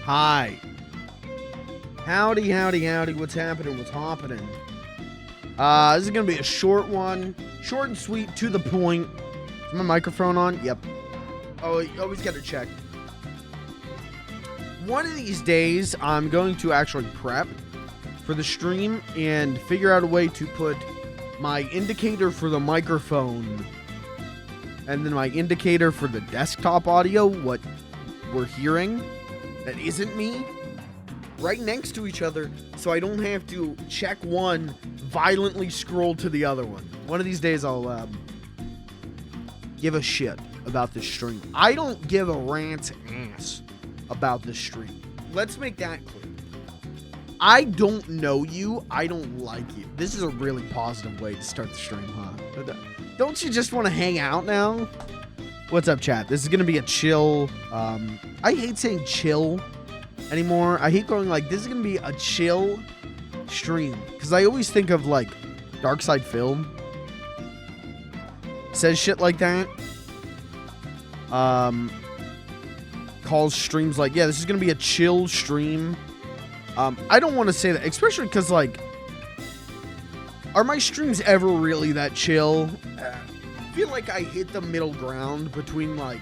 Hi. Howdy, howdy, howdy. What's happening? What's happening? This is going to be a short one. Short and sweet, to the point. Is my microphone on? Yep. Oh, you always got to check. One of these days, I'm going to actually prep for the stream and figure out a way to put my indicator for the microphone and then my indicator for the desktop audio, what we're hearing, that isn't me, right next to each other, so I don't have to check one, violently scroll to the other one. One of these days I'll give a shit about this stream. I don't give a rat's ass about this stream. Let's make that clear. I don't know you. I don't like you. This is a really positive way to start the stream, huh? Don't you just want to hang out now? What's up, chat? This is going to be a chill. I hate saying chill anymore. I hate going like, this is going to be a chill stream. Because I always think of like Dark Side Film. Says shit like that. Calls streams like, yeah, this is going to be a chill stream. I don't want to say that, especially because, like, are my streams ever really that chill? I feel like I hit the middle ground between, like,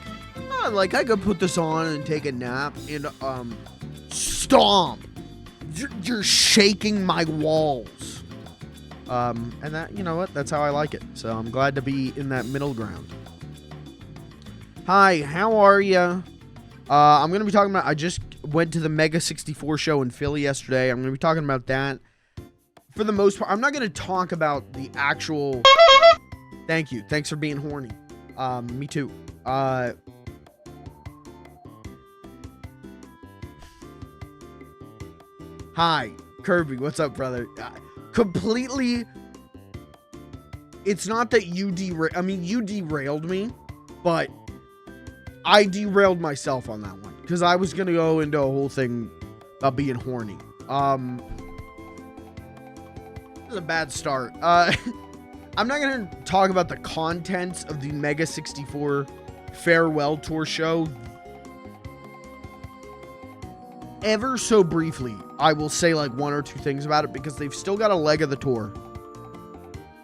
like, I could put this on and take a nap, and, stomp! You're shaking my walls. And that, you know what? That's how I like it. So I'm glad to be in that middle ground. Hi, how are ya? I'm going to be talking about, I just went to the MEGA64 show in Philly yesterday. I'm going to be talking about that. For the most part, I'm not going to talk about the actual... Thank you. Thanks for being horny. Me too. Hi, Kirby. What's up, brother? Completely... It's not that you you derailed me, but I derailed myself on that one. Because I was going to go into a whole thing about being horny. This is a bad start. I'm not going to talk about the contents of the MEGA64 farewell tour show. Ever so briefly, I will say like one or two things about it because they've still got a leg of the tour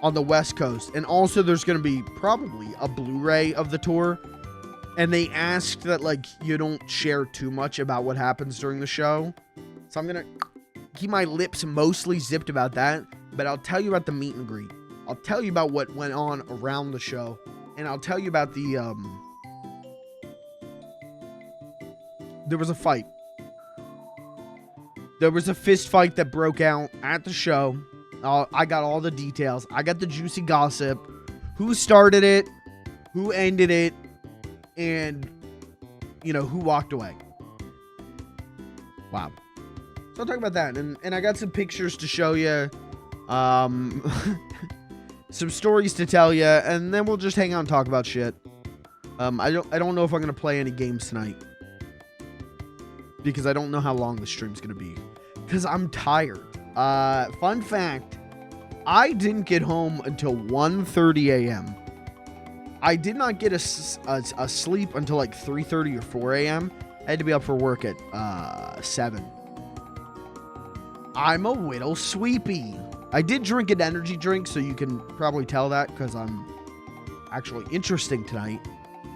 on the West Coast. And also there's going to be probably a Blu-ray of the tour. And they asked that, like, you don't share too much about what happens during the show. So I'm going to keep my lips mostly zipped about that. But I'll tell you about the meet and greet. I'll tell you about what went on around the show. And I'll tell you about the, there was a fight. There was a fist fight that broke out at the show. I got all the details. I got the juicy gossip. Who started it? Who ended it? And, you know, who walked away. Wow. So I'll talk about that. And I got some pictures to show you. Some stories to tell you. And then we'll just hang out and talk about shit. I don't know if I'm going to play any games tonight. Because I don't know how long the stream's going to be. Because I'm tired. Fun fact. I didn't get home until 1:30 a.m. I did not get a sleep until like 3:30 or 4 a.m. I had to be up for work at 7. I'm a little sleepy. I did drink an energy drink, so you can probably tell that because I'm actually interesting tonight.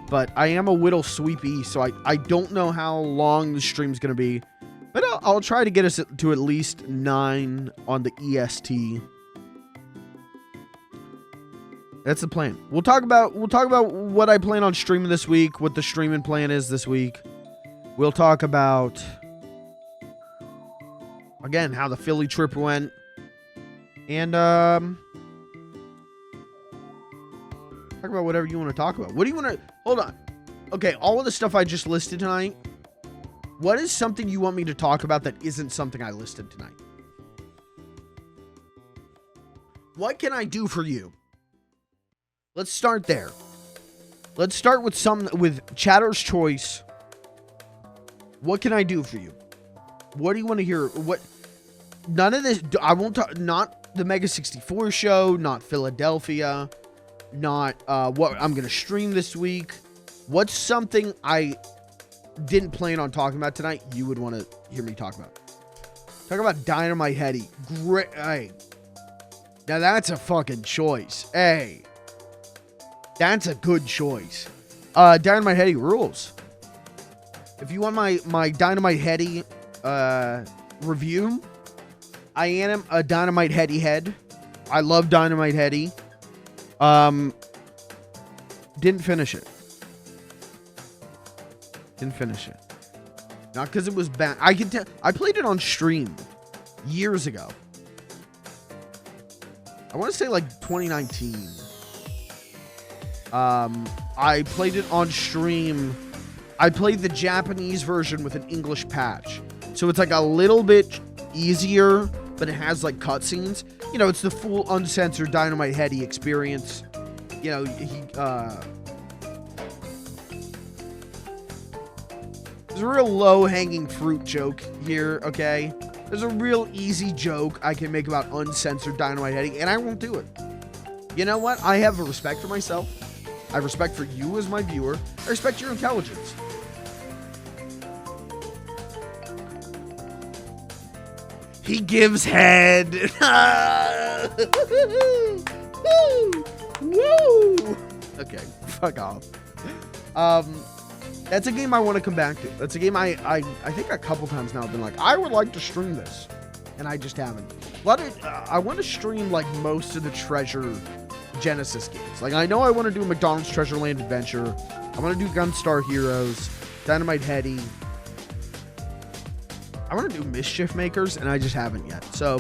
But I am a little sleepy, so I don't know how long the stream's going to be. But I'll try to get us to at least 9 on the EST. That's the plan. We'll talk about what I plan on streaming this week, what the streaming plan is this week. We'll talk about, again, how the Philly trip went. And talk about whatever you want to talk about. What do you want to... Hold on. Okay, all of the stuff I just listed tonight, what is something you want me to talk about that isn't something I listed tonight? What can I do for you? Let's start there. Let's start with Chatter's Choice. What can I do for you? What do you want to hear? What? None of this. I won't talk. Not the MEGA64 show. Not Philadelphia. Not what I'm gonna stream this week. What's something I didn't plan on talking about tonight, you would want to hear me talk about. Talk about Dynamite Heady. Great. Hey. Now that's a fucking choice. Hey. That's a good choice. Dynamite Heady rules. If you want my Dynamite Heady review, I am a Dynamite Heady head. I love Dynamite Heady. Didn't finish it. Didn't finish it. Not because it was bad. I can tell. I played it on stream years ago. I want to say like 2019. I played it on stream. I played the Japanese version with an English patch. So it's like a little bit easier, but it has like cutscenes. You know, it's the full uncensored Dynamite Heady experience. You know, there's a real low-hanging fruit joke here, okay? There's a real easy joke I can make about uncensored Dynamite Heady, and I won't do it. You know what? I have a respect for myself. I have respect for you as my viewer. I respect your intelligence. He gives head. Woo! Okay, fuck off. That's a game I want to come back to. That's a game I think a couple times now I've been like, I would like to stream this, and I just haven't. I want to stream like most of the Treasure Genesis games. Like I know I want to do McDonald's Treasure Land Adventure. I want to do Gunstar Heroes, Dynamite Heady. I want to do Mischief Makers, and I just haven't yet. So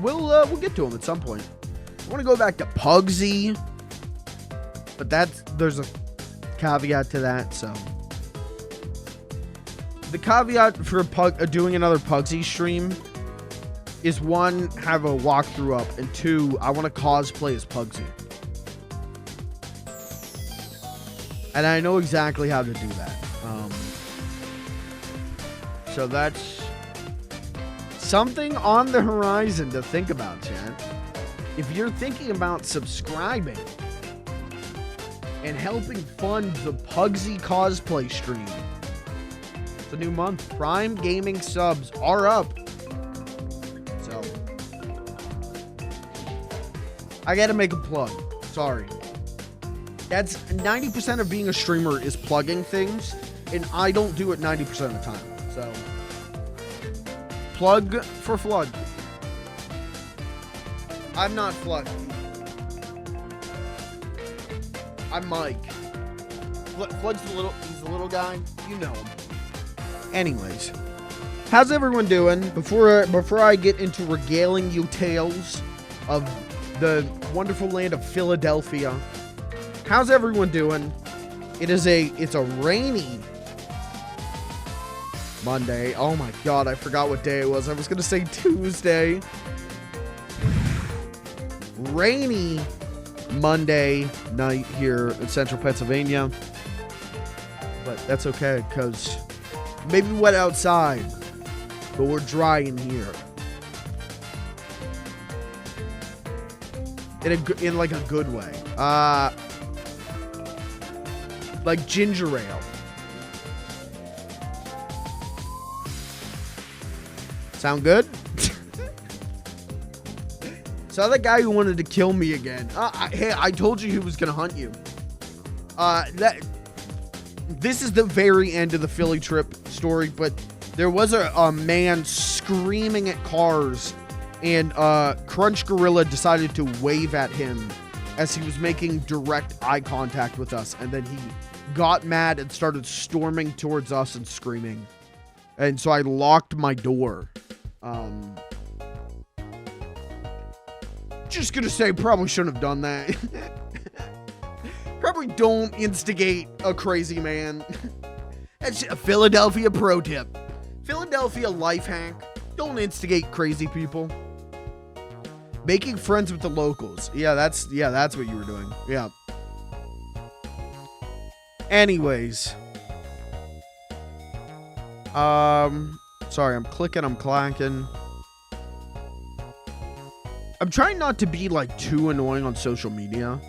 we'll get to them at some point. I want to go back to Pugsy, but there's a caveat to that. So the caveat for doing another Pugsy stream is 1, have a walkthrough up, and 2, I want to cosplay as Pugsy. And I know exactly how to do that. So that's something on the horizon to think about, chat. If you're thinking about subscribing and helping fund the Pugsy cosplay stream, it's a new month. Prime Gaming subs are up. So I gotta make a plug. Sorry. That's 90% of being a streamer is plugging things, and I don't do it 90% of the time. So plug for Flood. I'm not Flood. I'm Mike. Flood's he's the little guy. You know him. Anyways, how's everyone doing? Before I get into regaling you tales of the wonderful land of Philadelphia, how's everyone doing? It's a rainy Monday. Oh my god, I forgot what day it was. I was gonna say Tuesday. Rainy Monday night here in central Pennsylvania. But that's okay, because maybe wet outside, but we're dry in here. In like a good way. Like ginger ale. Sound good? So that guy who wanted to kill me again. Hey, I told you he was gonna hunt you. This is the very end of the Philly trip story, but there was a man screaming at cars, and Crunch Gorilla decided to wave at him as he was making direct eye contact with us, and then he got mad and started storming towards us and screaming. And so I locked my door. Just gonna say, probably shouldn't have done that. Probably don't instigate a crazy man. That's a Philadelphia pro tip. Philadelphia life hack. Don't instigate crazy people. Making friends with the locals. Yeah, that's what you were doing. Yeah. Anyways. Sorry, I'm clicking, I'm clacking. I'm trying not to be like too annoying on social media.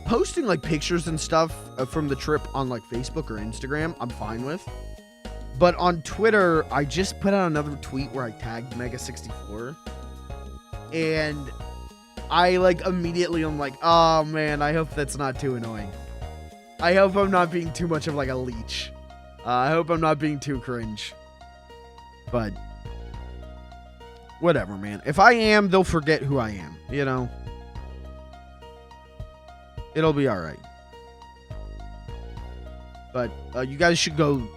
Posting like pictures and stuff from the trip on like Facebook or Instagram, I'm fine with. But on Twitter, I just put out another tweet where I tagged MEGA64. And I like immediately I'm like, oh man, I hope that's not too annoying. I hope I'm not being too much of like a leech. I hope I'm not being too cringe. But whatever, man. If I am, they'll forget who I am, you know? It'll be all right. But you guys should go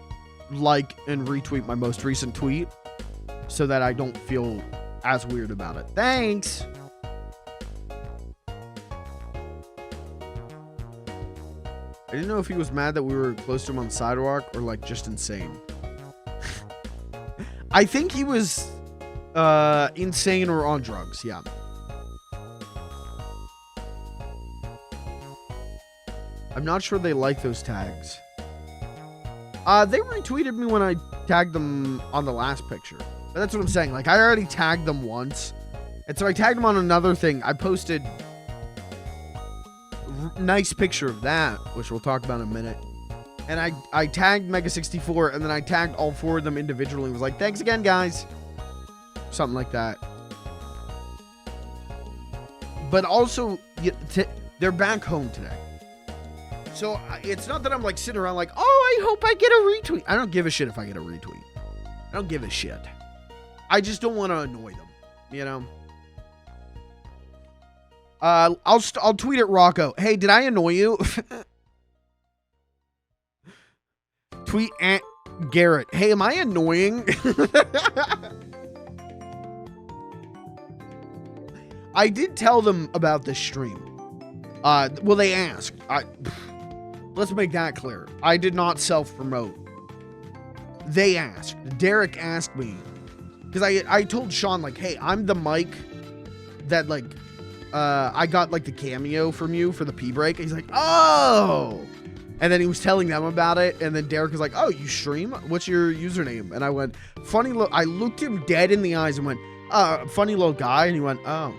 like and retweet my most recent tweet so that I don't feel as weird about it. Thanks. I didn't know if he was mad that we were close to him on the sidewalk or like just insane. I think he was insane or on drugs. Yeah. I'm not sure they like those tags. They retweeted me when I tagged them on the last picture. But that's what I'm saying. Like, I already tagged them once. And so I tagged them on another thing. I posted a nice picture of that, which we'll talk about in a minute. And I tagged MEGA64, and then I tagged all 4 of them individually. And was like, thanks again, guys. Something like that. But also, they're back home today. So it's not that I'm like sitting around like, oh, I hope I get a retweet. I don't give a shit if I get a retweet. I don't give a shit. I just don't want to annoy them, you know? I'll tweet at Rocco. Hey, did I annoy you? Tweet at Garrett. Hey, am I annoying? I did tell them about this stream. Well, they asked. Let's make that clear. I did not self-promote. They asked. Derek asked me. Because I told Sean, like, hey, I'm the mic that, like, I got, like, the cameo from you for the pee break. And he's like, oh! And then he was telling them about it. And then Derek was like, oh, you stream? What's your username? And I went, funny little... I looked him dead in the eyes and went, funny little guy. And he went, oh.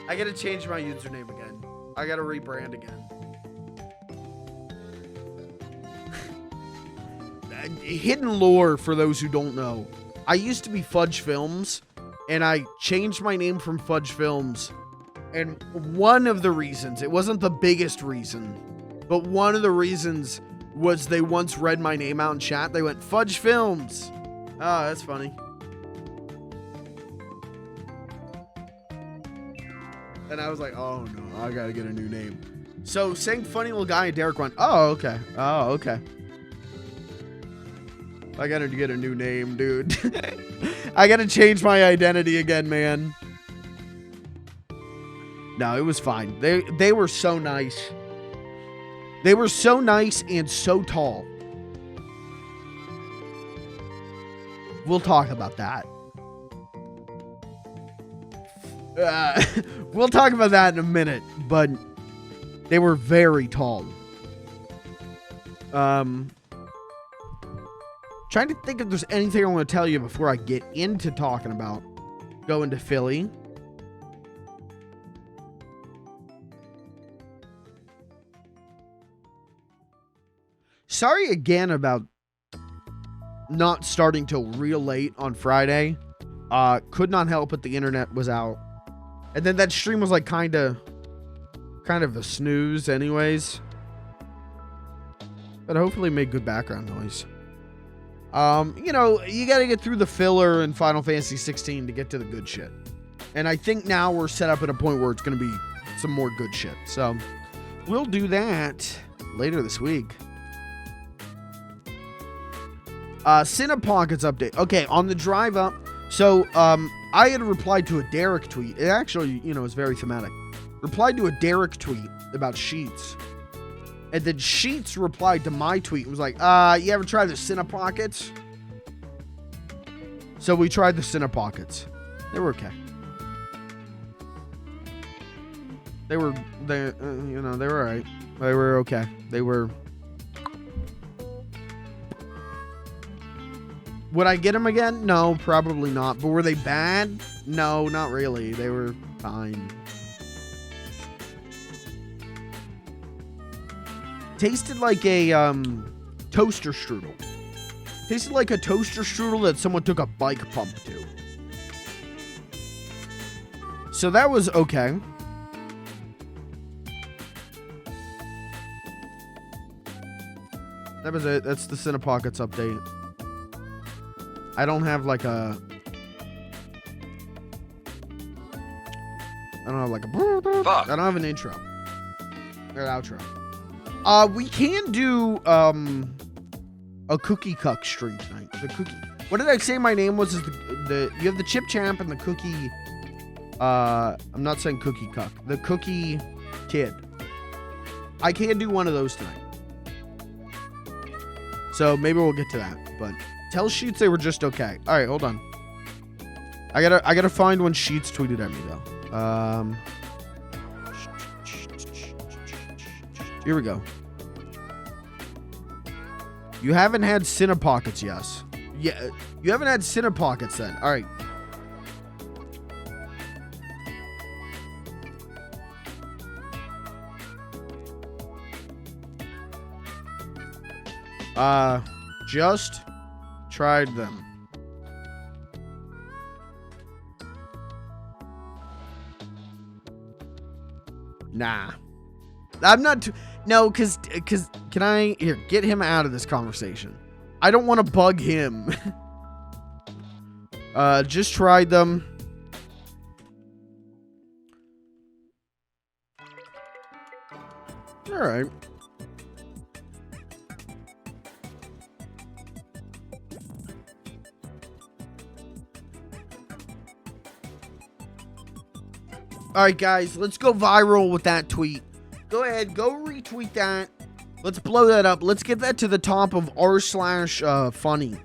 I gotta change my username again. I gotta rebrand again. Hidden lore for those who don't know. I used to be Fudge Films, and I changed my name from Fudge Films. And one of the reasons, it wasn't the biggest reason, but one of the reasons was they once read my name out in chat. They went, Fudge Films. Oh, that's funny. And I was like, oh no, I gotta get a new name. So saying funny little guy, and Derek went, oh, okay. Oh, okay. I gotta get a new name, dude. I gotta change my identity again, man. No, it was fine. They were so nice. They were so nice and so tall. We'll talk about that. We'll talk about that in a minute, but they were very tall. Trying to think if there's anything I want to tell you before I get into talking about going to Philly. Sorry again about not starting till real late on Friday. Could not help it, the internet was out. And then that stream was like kind of a snooze anyways. But hopefully made good background noise. You know, you got to get through the filler in Final Fantasy 16 to get to the good shit. And I think now we're set up at a point where it's going to be some more good shit. So we'll do that later this week. Cinepockets update. Okay, on the drive up. So, I had replied to a Derek tweet. It actually, you know, is very thematic. Replied to a Derek tweet about Sheets. And then Sheets replied to my tweet and was like, you ever tried the Cinepockets? So we tried the Cinepockets. They were okay. They were alright. They were okay. They were... Would I get them again? No, probably not. But were they bad? No, not really. They were fine. Tasted like a toaster strudel. Tasted like a toaster strudel that someone took a bike pump to. So that was okay. That was it. That's the Cinepockets update. I don't have like a... I don't have like a... Fuck. I don't have an intro. Or an outro. We can do a cookie cuck stream tonight. The cookie. What did I say my name was? Is the you have the Chip Champ and the cookie. I'm not saying cookie cuck. The cookie kid. I can do one of those tonight. So maybe we'll get to that. But tell Sheets they were just okay. All right, hold on. I gotta find when Sheets tweeted at me though. Here we go. You haven't had Cinepockets, yes. Yeah, you haven't had Cinepockets then. All right. Just tried them. Nah. I'm not too... No, cause can I... Here, get him out of this conversation. I don't want to bug him. Just tried them. Alright. Alright, guys, let's go viral with that tweet. Go ahead, go retweet that. Let's blow that up. Let's get that to the top of r/funny.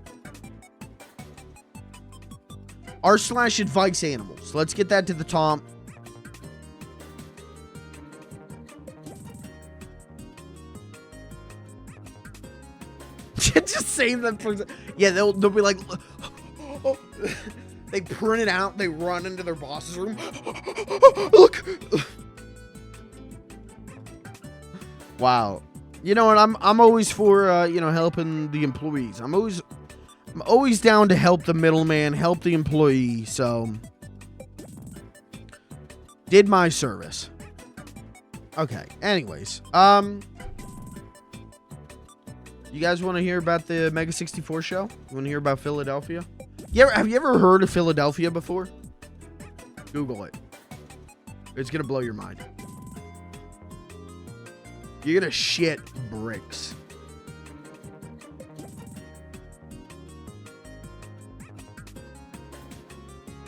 r/advice animals. Let's get that to the top. Just saying that for... Yeah, they'll be like... They print it out. They run into their boss's room. Look. Wow. You know what? I'm always for you know, helping the employees. I'm always down to help the middleman, help the employee. So did my service. Okay. Anyways, you guys want to hear about the MEGA64 show? You want to hear about Philadelphia? Have you ever heard of Philadelphia before? Google it. It's gonna blow your mind. You're gonna shit bricks.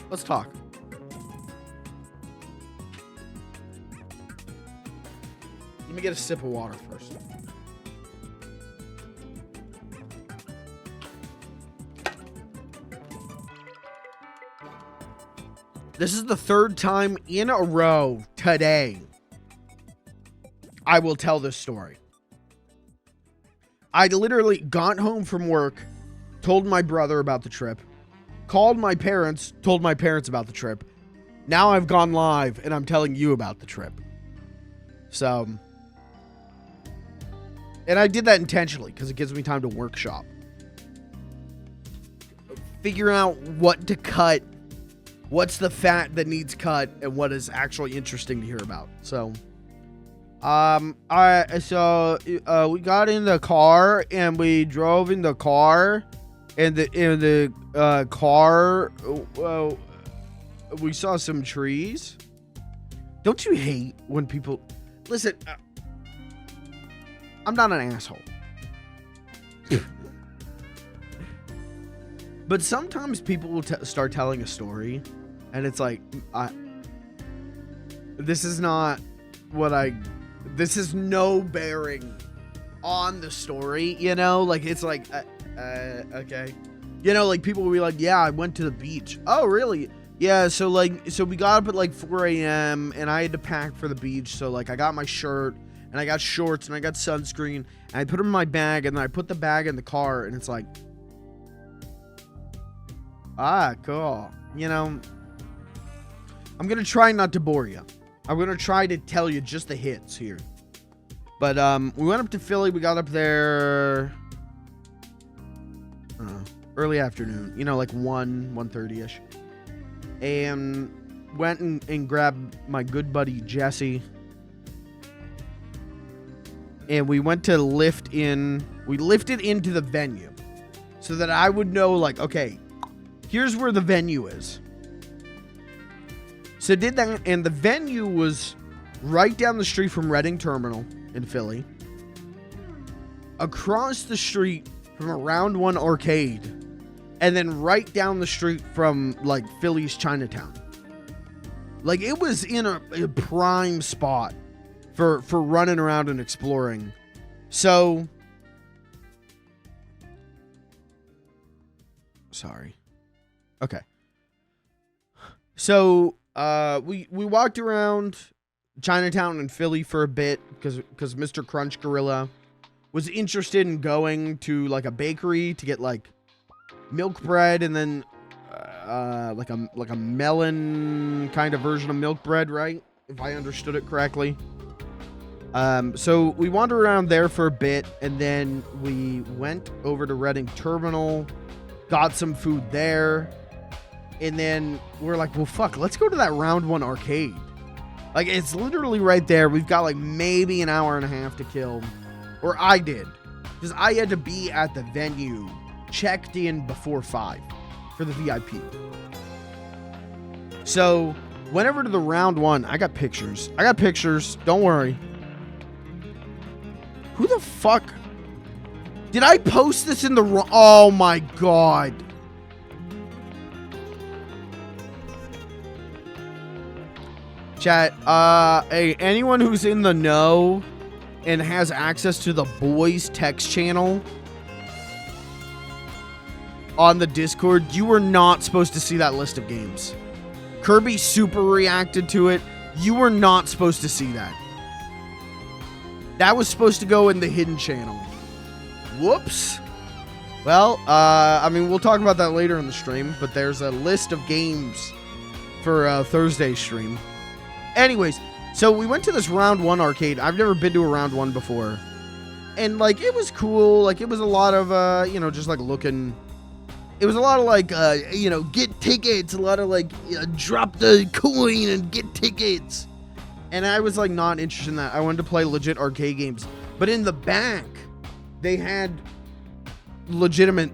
Let's talk. Let me get a sip of water first. This is the third time in a row today I will tell this story. I literally got home from work, told my brother about the trip, called my parents, told my parents about the trip. Now I've gone live and I'm telling you about the trip. So, and I did that intentionally because it gives me time to workshop. Figure out what to cut, what's the fat that needs cut, and what is actually interesting to hear about. So, we got in the car and we drove in the car, and the car, we saw some trees. Don't you hate when people listen? I'm not an asshole, but sometimes people will start telling a story, and it's like, this is not what this is no bearing on the story, you know? Like, it's like, okay. You know, like, people will be like, yeah, I went to the beach. Oh, really? Yeah, so we got up at, like, 4 a.m., and I had to pack for the beach, so, like, I got my shirt, and I got shorts, and I got sunscreen, and I put them in my bag, and then I put the bag in the car, and it's like, cool. You know, I'm going to try not to bore you. I'm going to try to tell you just the hits here. But we went up to Philly. We got up there early afternoon. You know, like 1:30ish. And went and grabbed my good buddy Jesse. And we went to lift in. We lifted into the venue. So that I would know, like, okay, here's where the venue is. So did that, and the venue was right down the street from Reading Terminal in Philly. Across the street from a Round 1 arcade. And then right down the street from, like, Philly's Chinatown. Like, it was in a prime spot for running around and exploring. So... Sorry. Okay. So, we walked around Chinatown and Philly for a bit because Mr. Crunch Gorilla was interested in going to like a bakery to get like milk bread and then like a melon kind of version of milk bread, right? If I understood it correctly. So we wandered around there for a bit and then we went over to Reading Terminal, got some food there. And then we're like, well, fuck, let's go to that Round 1 arcade. Like, it's literally right there. We've got, like, maybe an hour and a half to kill. Or I did. Because I had to be at the venue, checked in before 5 for the VIP. So, went over to the Round 1. I got pictures. Don't worry. Who the fuck? Did I post this in the wrong? Oh, my God. Chat, hey, anyone who's in the know and has access to the boys text channel on the Discord, you were not supposed to see that list of games. Kirby super reacted to it. You were not supposed to see that. That was supposed to go in the hidden channel. Whoops. Well, I mean, we'll talk about that later in the stream, but there's a list of games for Thursday's stream. Anyways, so we went to this Round 1 arcade. I've never been to a Round 1 before. And, like, it was cool. Like, it was a lot of, you know, just, like, looking. It was a lot of, like, you know, get tickets. A lot of, like, drop the coin and get tickets. And I was, like, not interested in that. I wanted to play legit arcade games. But in the back, they had legitimate,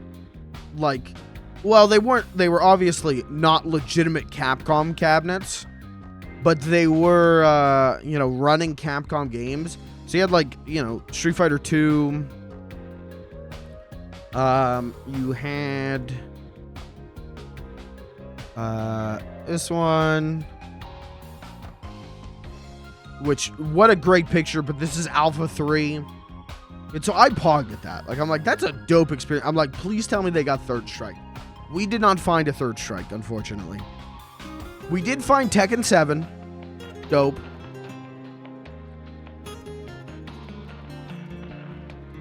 like, well, they were obviously not legitimate Capcom cabinets. But they were, you know, running Capcom games. So you had, like, you know, Street Fighter 2. You had this one. Which, what a great picture, but this is Alpha 3. And so I pogged at that. Like, I'm like, that's a dope experience. I'm like, please tell me they got Third Strike. We did not find a Third Strike, unfortunately. We did find Tekken 7. Dope.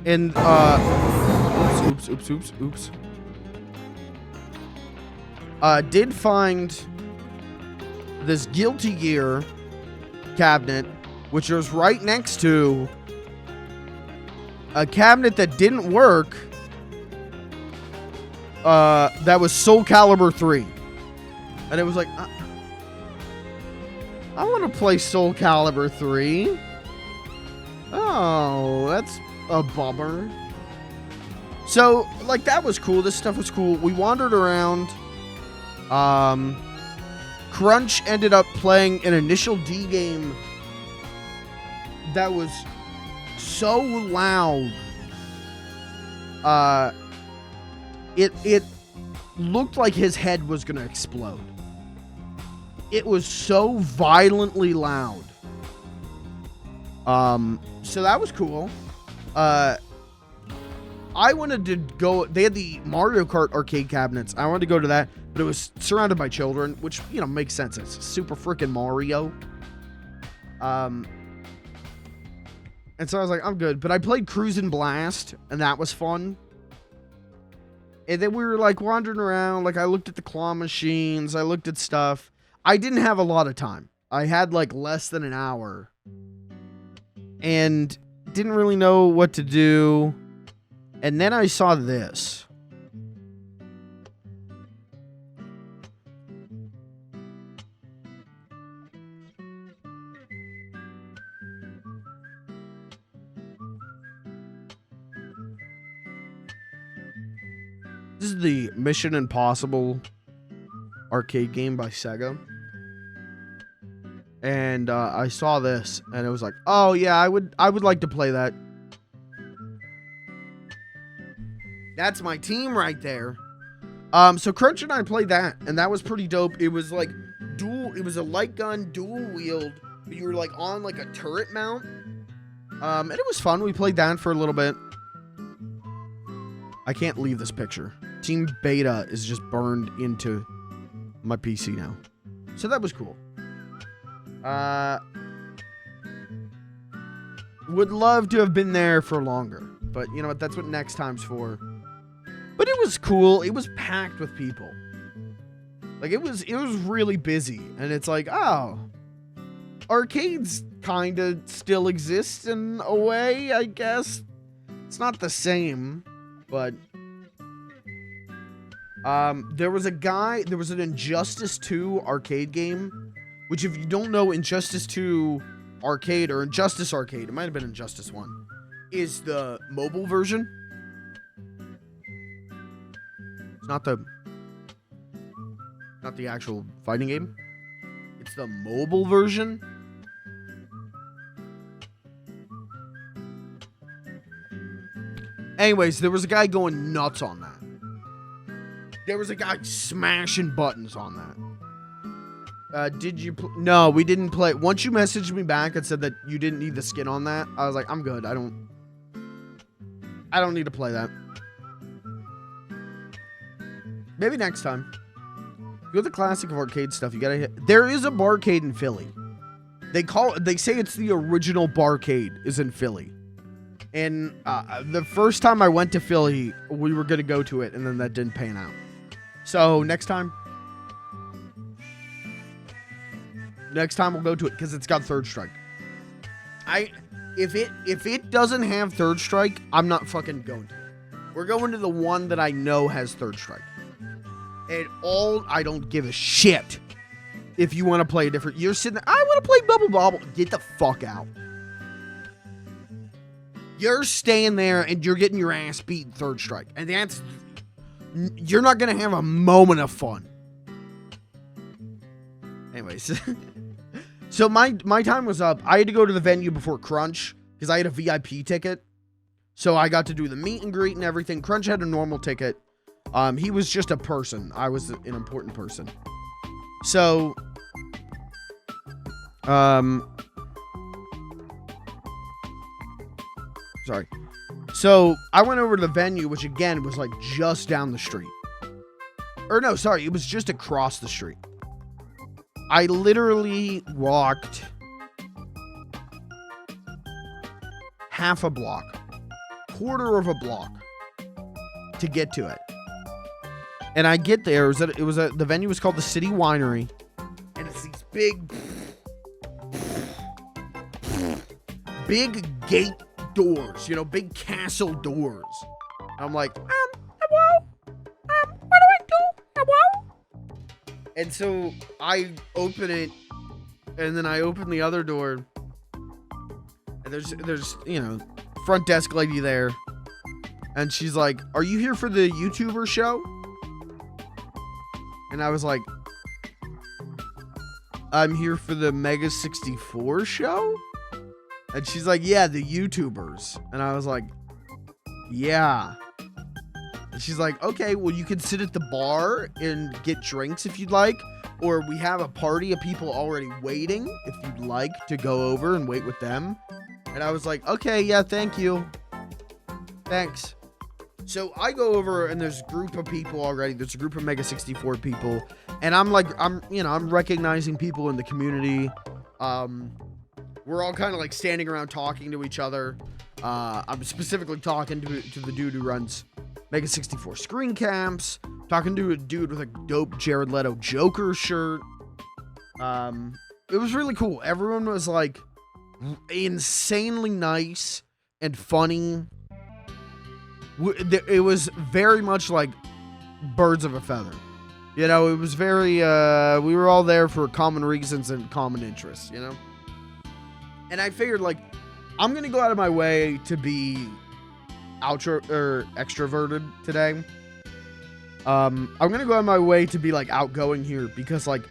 And, oops. Did find this Guilty Gear cabinet, which was right next to a cabinet that didn't work, that was Soul Calibur 3. And it was like, I want to play Soul Calibur 3. Oh, that's a bummer. So, like, that was cool. This stuff was cool. We wandered around. Crunch ended up playing an Initial D game that was so loud. It looked like his head was going to explode. It was so violently loud. So that was cool. I wanted to go. They had the Mario Kart arcade cabinets. I wanted to go to that, but it was surrounded by children, which, you know, makes sense. It's super freaking Mario. And so I was like, I'm good. But I played Cruisin' Blast, and that was fun. And then we were, like, wandering around. Like, I looked at the claw machines. I looked at stuff. I didn't have a lot of time. I had like less than an hour and didn't really know what to do. And then I saw this. This is the Mission Impossible arcade game by Sega. And I saw this and it was like, oh yeah, I would like to play that. That's my team right there. So Crunch and I played that, and that was pretty dope. It was like it was a light gun, dual wield, but you were like on like a turret mount. And it was fun. We played that for a little bit. I can't leave this picture. Team Beta is just burned into my PC now. So that was cool. Would love to have been there for longer, but you know what? That's what next time's for. But it was cool. It was packed with people. Like it was really busy, and it's like, oh, arcades kind of still exist in a way, I guess. It's not the same, but there was an Injustice 2 arcade game, which if you don't know, Injustice 2 arcade or Injustice arcade, it might have been Injustice 1, is the mobile version. It's not the actual fighting game. It's the mobile version. Anyways, there was a guy going nuts on that. There was a guy smashing buttons on that. Did you no, we didn't play. Once you messaged me back and said that you didn't need the skin on that, I was like, I'm good. I don't need to play that. Maybe next time. Go the classic of arcade stuff. You gotta hit. There is a barcade in Philly. They say it's the original barcade is in Philly. And the first time I went to Philly, we were gonna go to it, and then that didn't pan out. So next time we'll go to it because it's got Third Strike. If it doesn't have Third Strike, I'm not fucking going to. We're going to the one that I know has Third Strike. And I don't give a shit if you want to play a different. You're sitting there, I want to play Bubble Bobble. Get the fuck out. You're staying there and you're getting your ass beat in Third Strike. And you're not going to have a moment of fun. Anyways. So my time was up. I had to go to the venue before Crunch because I had a VIP ticket. So I got to do the meet and greet and everything. Crunch had a normal ticket. He was just a person. I was an important person. So, sorry. So I went over to the venue, which again was like just down the street. Or no, sorry, it was just across the street. I literally walked half a block, quarter of a block to get to it. And I get there, the venue was called the City Winery, and it's these big gate doors, you know, big castle doors. I'm like, hello? What do I do? Hello? And so I open it, and then I open the other door, and there's, you know, front desk lady there, and she's like, are you here for the YouTuber show? And I was like, I'm here for the MEGA64 show? And she's like, yeah, the YouTubers. And I was like, yeah. And she's like, okay, well, you can sit at the bar and get drinks if you'd like. Or we have a party of people already waiting if you'd like to go over and wait with them. And I was like, okay, yeah, thank you. Thanks. So I go over and there's a group of people already. There's a group of MEGA64 people. And I'm recognizing people in the community. We're all kind of like standing around talking to each other. I'm specifically talking to the dude who runs MEGA64 screen camps. Talking to a dude with a dope Jared Leto Joker shirt. It was really cool. Everyone was like insanely nice and funny. It was very much like birds of a feather. You know, it was very, we were all there for common reasons and common interests, you know? And I figured, like, I'm going to go out of my way to be extroverted today. I'm going to go out of my way to be, like, outgoing here because, like,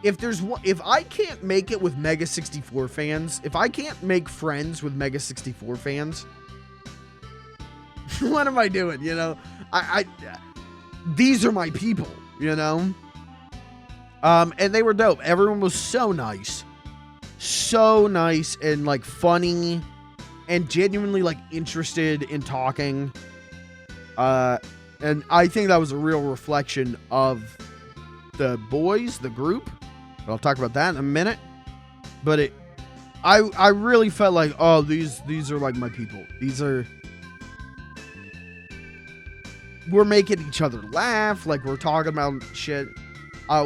if I can't make it with MEGA64 fans, if I can't make friends with MEGA64 fans, what am I doing, you know? These are my people, you know? And they were dope. Everyone was so nice. So nice and, like, funny and genuinely, like, interested in talking. And I think that was a real reflection of the boys, the group. I'll talk about that in a minute. But I really felt like, oh, these are, like, my people. We're making each other laugh, like we're talking about shit.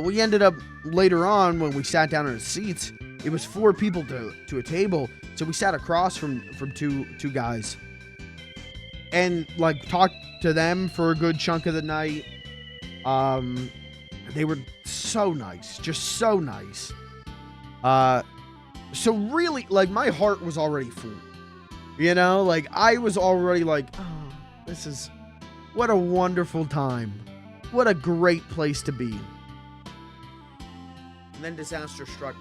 We ended up later on when we sat down in our seats, it was 4 people to a table, so we sat across from two guys and like talked to them for a good chunk of the night. They were so nice, just so nice. So really, like, my heart was already full, you know, like I was already like, oh, what a wonderful time. What a great place to be. And then disaster struck.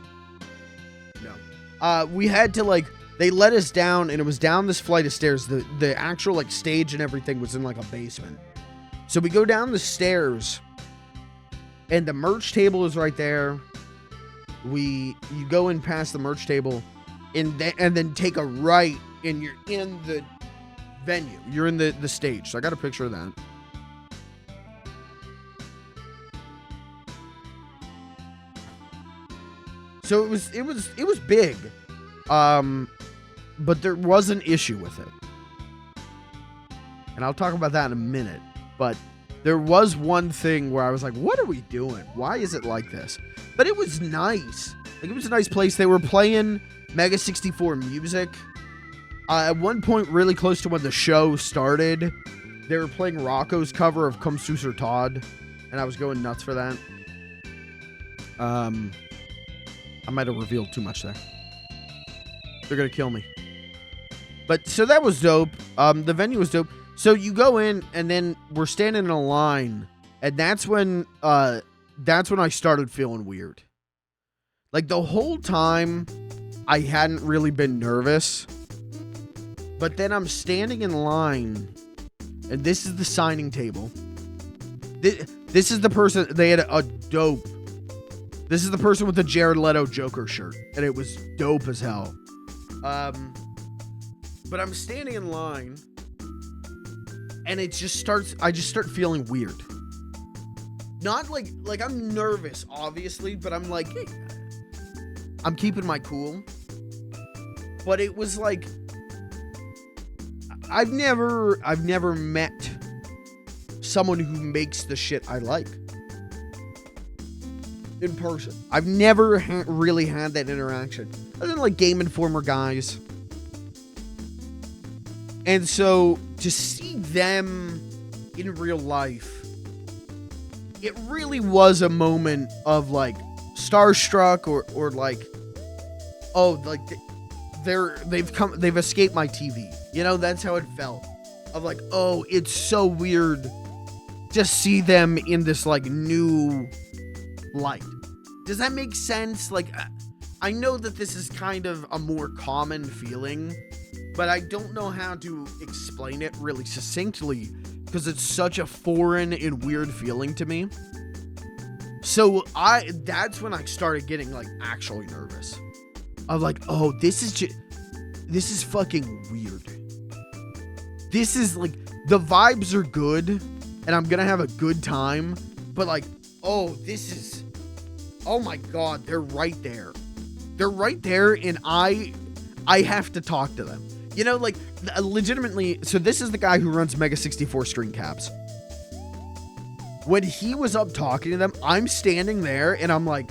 No. We had to, like, they let us down, and it was down this flight of stairs. The actual, like, stage and everything was in, like, a basement. So we go down the stairs, and the merch table is right there. You go in past the merch table, and then take a right, and you're in the venue. You're in the stage. So I got a picture of that. So it was big. But there was an issue with it. And I'll talk about that in a minute. But there was one thing where I was like, what are we doing? Why is it like this? But it was nice. Like, it was a nice place. They were playing MEGA64 music. At one point, really close to when the show started, they were playing Rocco's cover of Come Suser Todd, and I was going nuts for that. I might have revealed too much there. They're gonna kill me. But, so that was dope. The venue was dope. So you go in, and then we're standing in a line, and that's when I started feeling weird. Like, the whole time, I hadn't really been nervous. But then I'm standing in line, and this is the signing table. This is the person, they had a dope. This is the person with the Jared Leto Joker shirt, and it was dope as hell. But I'm standing in line, and I just start feeling weird. Not like I'm nervous, obviously, but I'm like, hey, I'm keeping my cool. But it was like, I've never met someone who makes the shit I like in person. I've never really had that interaction, other than like Game Informer guys. And so to see them in real life, it really was a moment of like starstruck or like, oh, like they've escaped my TV. You know, that's how it felt. Of like, oh, it's so weird to see them in this like new light. Does that make sense? Like, I know that this is kind of a more common feeling, but I don't know how to explain it really succinctly because it's such a foreign and weird feeling to me. So that's when I started getting like actually nervous. Of like, oh, this is fucking weird. This is like, the vibes are good and I'm gonna have a good time, but like, oh my God, they're right there. They're right there, and I have to talk to them. You know, like, legitimately, so this is the guy who runs MEGA64 screen caps. when he was up talking to them, I'm standing there and I'm like,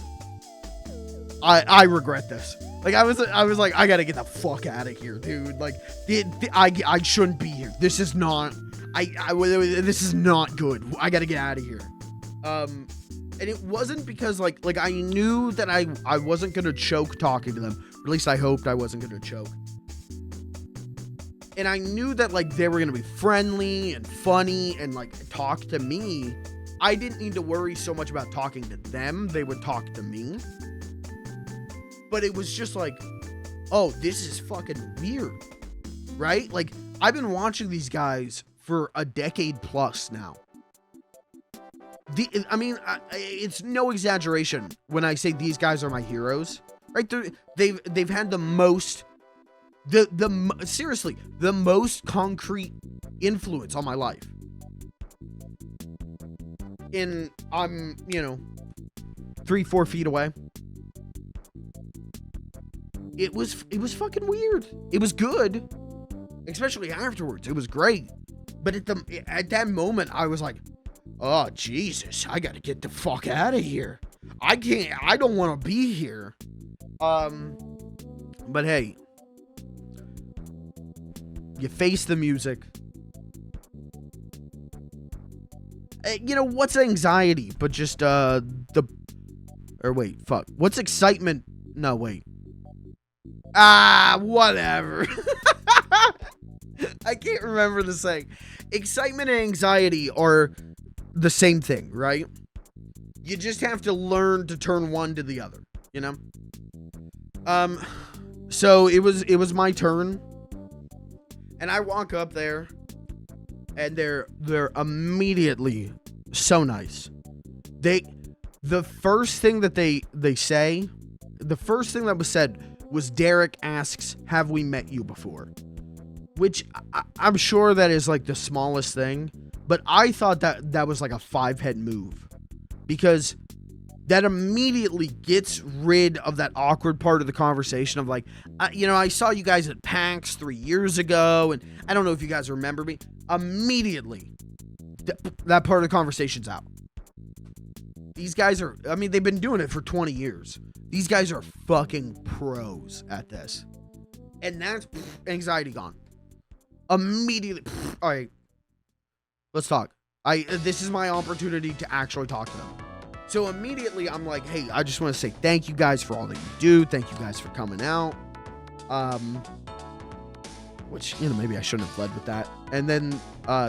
I regret this. Like, I was like, I gotta get the fuck out of here, dude. Like, I shouldn't be here. This is not, this is not good. I gotta get out of here. And it wasn't because like I knew that I wasn't gonna choke talking to them. Or at least I hoped I wasn't gonna choke. And I knew that like they were gonna be friendly and funny and like talk to me. I didn't need to worry so much about talking to them. They would talk to me. But it was just like, oh, this is fucking weird, right? Like, I've been watching these guys for a decade plus now. It's no exaggeration when I say these guys are my heroes, right? They've had the most, seriously, the most concrete influence on my life. And I'm, 3-4 feet away. It was fucking weird. It was good, especially afterwards. It was great. But at that moment, I was like, oh, Jesus, I gotta get the fuck out of here. I don't want to be here. But hey, you face the music. What's anxiety? But just, what's excitement? No, wait. Whatever. I can't remember the saying. Excitement and anxiety are the same thing, right? You just have to learn to turn one to the other, So it was my turn, and I walk up there, and they're immediately so nice. The first thing that they say, the first thing that was said was Derek asks, have we met you before? Which I'm sure that is like the smallest thing, but I thought that was like a 5-head move, because that immediately gets rid of that awkward part of the conversation of like, I saw you guys at PAX 3 years ago, and I don't know if you guys remember me. Immediately, that part of the conversation's out. These guys are, they've been doing it for 20 years. These guys are fucking pros at this. And that's anxiety gone. Immediately. All right. Let's talk. This is my opportunity to actually talk to them. So immediately I'm like, hey, I just want to say thank you guys for all that you do. Thank you guys for coming out. Which, maybe I shouldn't have led with that. And then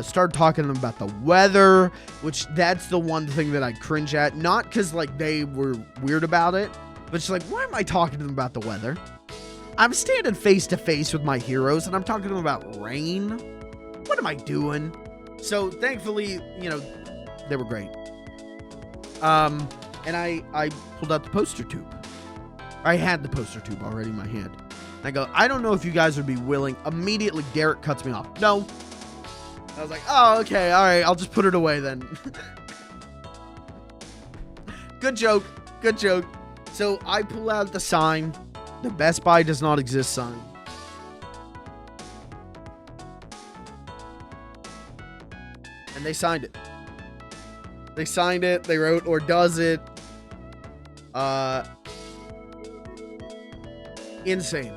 started talking to them about the weather, which that's the one thing that I cringe at. Not because, like, they were weird about it, but it's like, why am I talking to them about the weather? I'm standing face to face with my heroes, and I'm talking to them about rain. What am I doing? So, thankfully, they were great. And I pulled out the poster tube. I had the poster tube already in my hand. I go, I don't know if you guys would be willing. Immediately, Derek cuts me off. No. I was like, oh, okay, all right, I'll just put it away then. Good joke. Good joke. So I pull out the sign, the Best Buy does not exist sign. And they signed it. They signed it. They wrote, or does it. Insane.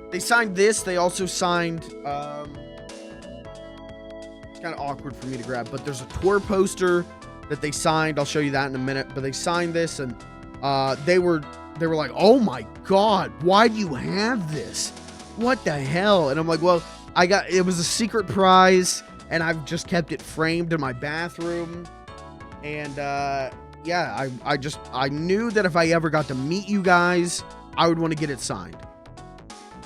They signed this. They also signed, it's kind of awkward for me to grab, but there's a tour poster that they signed. I'll show you that in a minute, but they signed this, and they were like, oh my God, why do you have this? What the hell? And I'm like, well, it was a secret prize, and I've just kept it framed in my bathroom. And yeah, I knew that if I ever got to meet you guys, I would want to get it signed.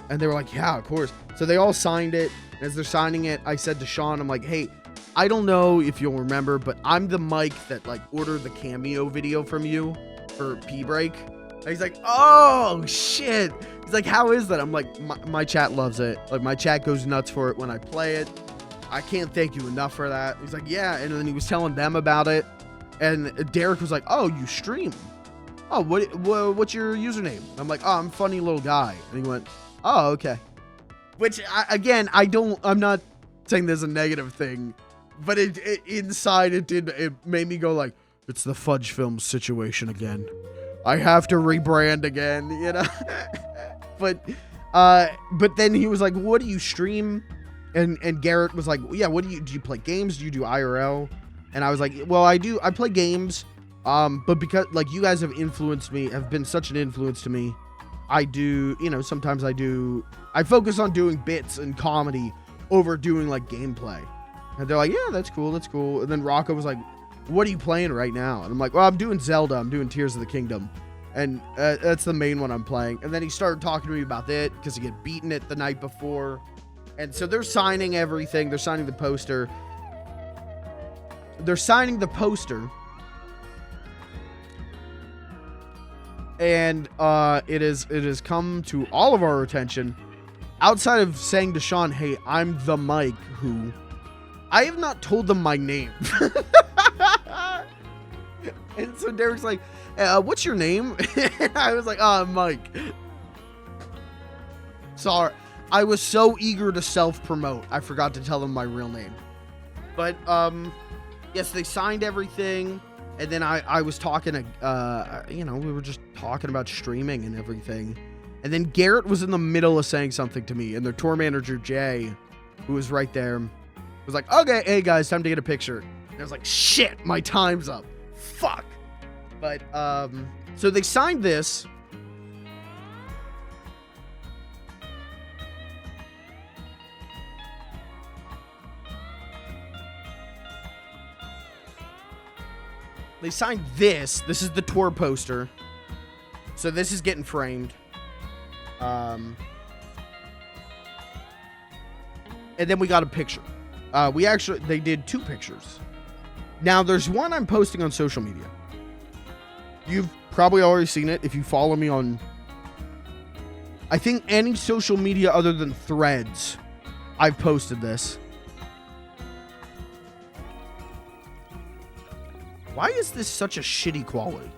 And they were like, yeah, of course. So they all signed it. As they're signing it, I said to Sean, I'm like, hey, I don't know if you'll remember, but I'm the mic that like ordered the cameo video from you for P-Break. And he's like, oh shit. He's like, how is that? I'm like, my chat loves it. Like, my chat goes nuts for it when I play it. I can't thank you enough for that. He's like, yeah. And then he was telling them about it. And Derek was like, oh, you stream? Oh, what's your username? I'm like, oh, I'm funny little guy. And he went, oh, okay. Which, I'm not saying there's a negative thing, But it inside it made me go like, it's the Fudge Films situation again. I have to rebrand again, you know? But then he was like, what do you stream? And Garrett was like, yeah, do you play games? Do you do IRL? And I was like, well, I play games. But because like you guys have influenced me, have been such an influence to me, I do, you know, sometimes I focus on doing bits and comedy over doing like gameplay. And they're like, yeah, that's cool. And then Rocco was like, what are you playing right now? And I'm like, well, I'm doing Zelda. I'm doing Tears of the Kingdom. And that's the main one I'm playing. And then he started talking to me about it because he had beaten it the night before. And so they're signing everything. They're signing the poster. And it has come to all of our attention, outside of saying to Sean, hey, I'm the Mike who... I have not told them my name. And so Derek's like, what's your name? And I was like, Mike. Sorry. I was so eager to self-promote, I forgot to tell them my real name. But, yes, they signed everything. And then I was talking to, you know, we were just talking about streaming and everything. And then Garrett was in the middle of saying something to me. And their tour manager, Jay, who was right there, was like, okay, hey, guys, time to get a picture. And I was like, shit, my time's up. Fuck. But, so they signed this. They signed this. This is the tour poster. So this is getting framed. And then we got a picture. They did 2 pictures. Now there's one I'm posting on social media. You've probably already seen it if you follow me on, I think, any social media other than Threads. I've posted this. Why is this such a shitty quality?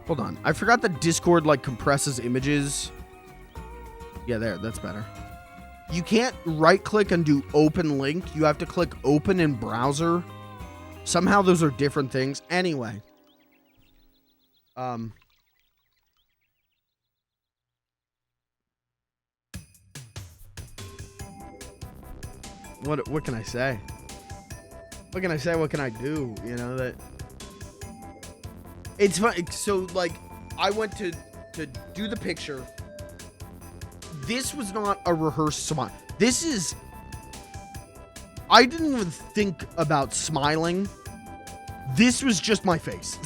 Hold on. I forgot that Discord like compresses images. Yeah, there. That's better. You can't right click and do open link. You have to click open in browser. Somehow those are different things. Anyway. What can I say? What can I say? What can I do? You know, that it's fun. So like I went to do the picture. This was not a rehearsed smile. I didn't even think about smiling. This was just my face.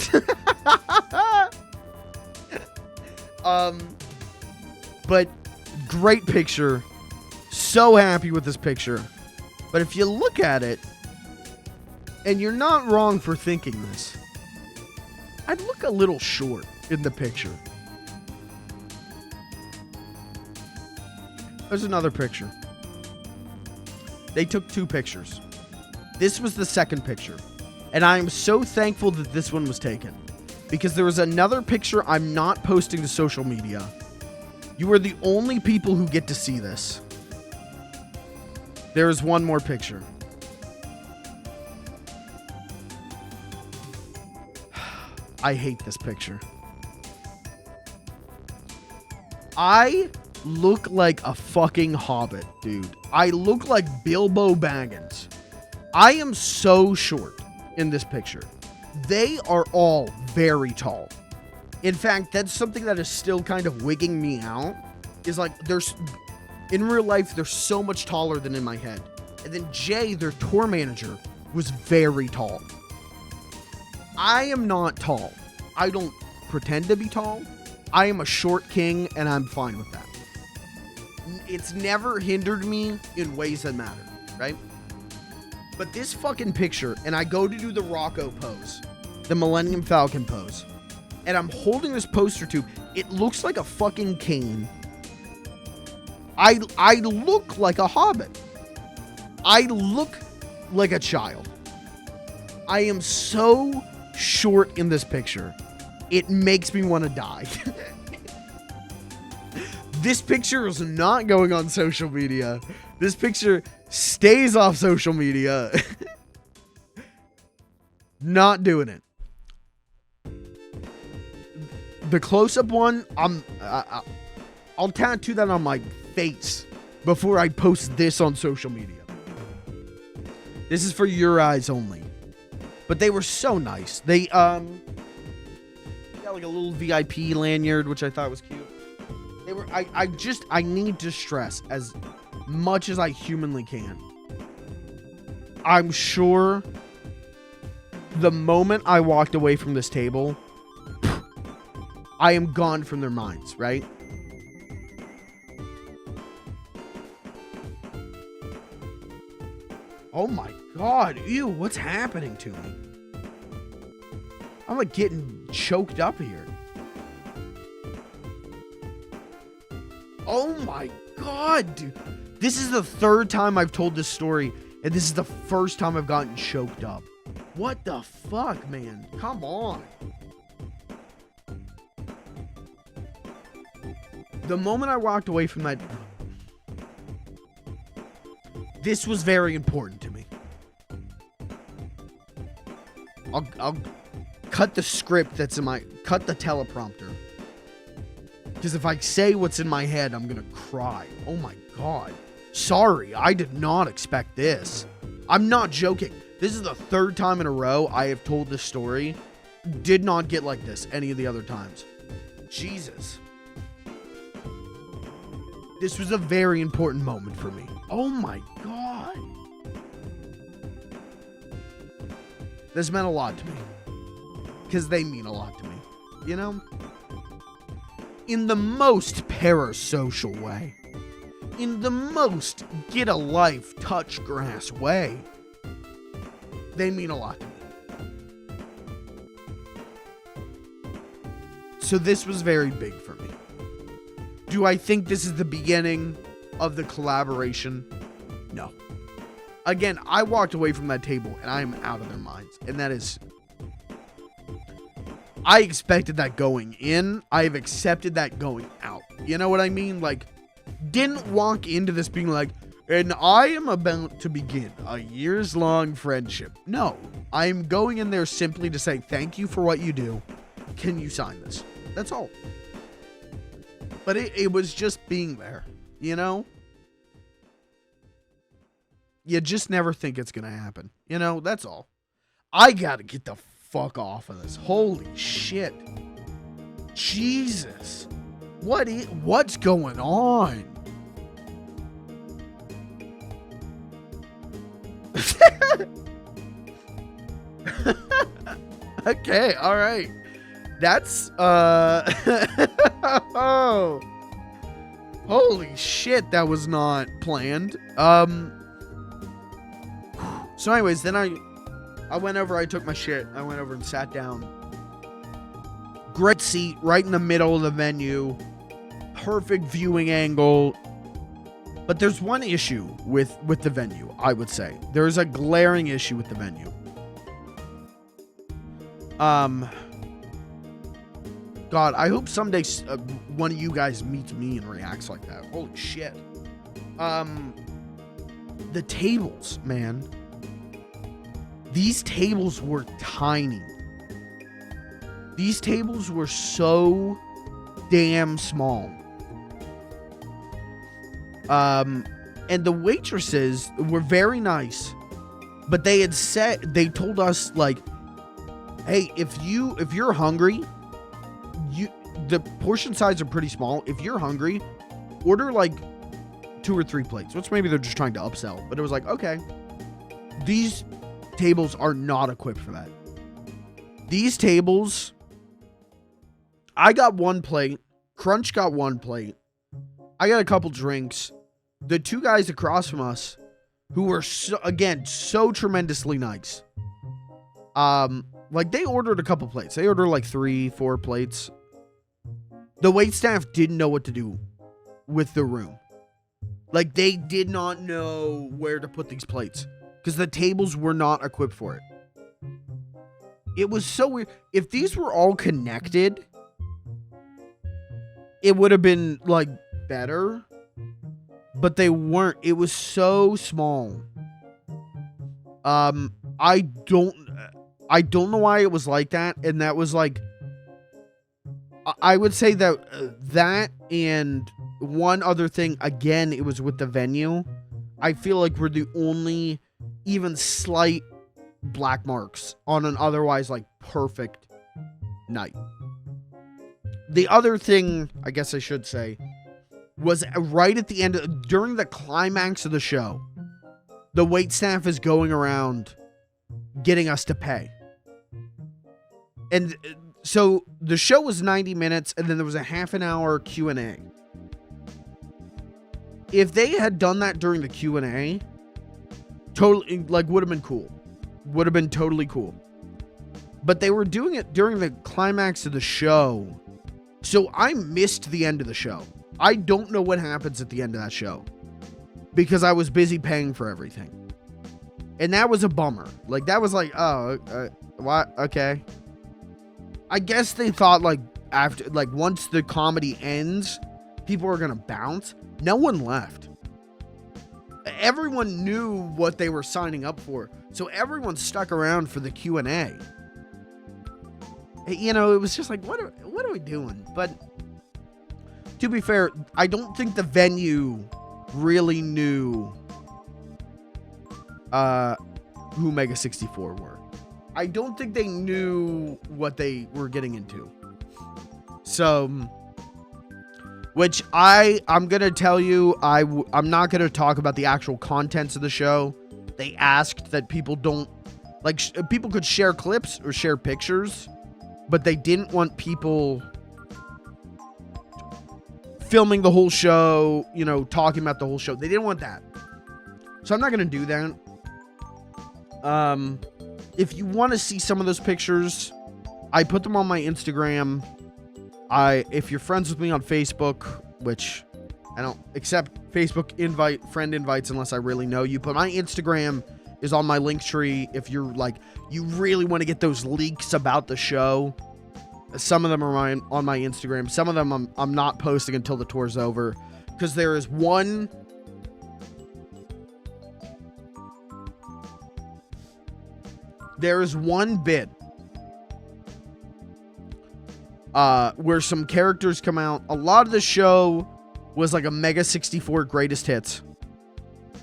But great picture. So happy with this picture. But if you look at it, and you're not wrong for thinking this, I'd look a little short in the picture. There's another picture. They took 2 pictures. This was the second picture. And I am so thankful that this one was taken. Because there was another picture I'm not posting to social media. You are the only people who get to see this. There is one more picture. I hate this picture. I look like a fucking hobbit, dude. I look like Bilbo Baggins. I am so short in this picture. They are all very tall. In fact, that's something that is still kind of wigging me out. Is like, in real life, they're so much taller than in my head. And then Jay, their tour manager, was very tall. I am not tall. I don't pretend to be tall. I am a short king, and I'm fine with that. It's never hindered me in ways that matter, right? But this fucking picture, and I go to do the Rocco pose, the Millennium Falcon pose, and I'm holding this poster tube. It looks like a fucking cane. I look like a hobbit. I look like a child. I am so short in this picture. It makes me want to die. This picture is not going on social media. This picture stays off social media. Not doing it. The close-up one, I'll tattoo that on my face before I post this on social media. This is for your eyes only. But they were so nice. They got like a little VIP lanyard, which I thought was cute. They were I need to stress as much as I humanly can. I'm sure the moment I walked away from this table, I am gone from their minds, right? Oh my god, ew, what's happening to me? I'm like getting choked up here. Oh my god, dude. This is the third time I've told this story, and this is the first time I've gotten choked up. What the fuck, man? Come on. The moment I walked away from that, this was very important to me. I'll cut the script that's in my, cut the teleprompter. Because if I say what's in my head, I'm gonna cry. Oh my god. Sorry, I did not expect this. I'm not joking. This is the third time in a row I have told this story. Did not get like this any of the other times. Jesus. This was a very important moment for me. Oh my god. This meant a lot to me. Because they mean a lot to me. You know? In the most parasocial way. In the most get a life, touch grass way. They mean a lot to me. So this was very big for me. Do I think this is the beginning of the collaboration? No. Again, I walked away from that table and I am out of their minds. And that is... I expected that going in. I have accepted that going out. You know what I mean? Like, didn't walk into this being like, and I am about to begin a years-long friendship. No. I am going in there simply to say, thank you for what you do. Can you sign this? That's all. But it was just being there, you know? You just never think it's going to happen. You know, that's all. I got to get the fuck off of this. Holy shit. Jesus. What's going on? Okay, all right. That's oh. Holy shit, that was not planned. So anyways, then I went over, I took my shit, I went over and sat down. Great seat right in the middle of the venue. Perfect viewing angle. But there's one issue with the venue, I would say. There's a glaring issue with the venue. God, I hope someday one of you guys meets me and reacts like that. Holy shit. The tables, man. These tables were tiny. These tables were so damn small. And the waitresses were very nice, but they told us, like, hey, if you're hungry, the portion size are pretty small. If you're hungry, order like 2 or 3 plates, which maybe they're just trying to upsell, but it was like, okay, these tables are not equipped for that. These tables, I got 1 plate, Crunch got 1 plate, I got a couple drinks. The 2 guys across from us, who were so tremendously nice, like, they ordered a couple plates. They ordered like 3, 4 plates. The wait staff didn't know what to do with the room. Like, they did not know where to put these plates because the tables were not equipped for it. It was so weird. If these were all connected, it would have been like better. but they weren't. It was so small. I don't know why it was like that, and that was like, I would say that that and one other thing, again, it was with the venue. I feel like we're the only even slight black marks on an otherwise like perfect night. The other thing, I guess I should say, was right at the end, during the climax of the show, the waitstaff is going around getting us to pay. And so the show was 90 minutes, and then there was a half an hour Q&A. If they had done that during the Q&A, totally, like, would have been cool. Would have been totally cool. But they were doing it during the climax of the show. So I missed the end of the show. I don't know what happens at the end of that show, because I was busy paying for everything. And that was a bummer. Like, that was like, oh, what? Okay. I guess they thought, like, after, like, once the comedy ends, people are gonna bounce. No one left. Everyone knew what they were signing up for, so everyone stuck around for the Q&A. You know, it was just like, what are we doing? But to be fair, I don't think the venue really knew who MEGA64 were. I don't think they knew what they were getting into. So, which I'm going to tell you, I'm not going to talk about the actual contents of the show. They asked that people don't, like, people could share clips or share pictures, but they didn't want people filming the whole show, you know, talking about the whole show. They didn't want that. So I'm not going to do that. If you want to see some of those pictures, I put them on my Instagram. If you're friends with me on Facebook, which I don't accept Facebook friend invites unless I really know you, but my Instagram is on my link tree. If you're like, you really want to get those leaks about the show, some of them are on my Instagram. Some of them I'm not posting until the tour's over, because there is one bit where some characters come out. A lot of the show was like a MEGA64 greatest hits,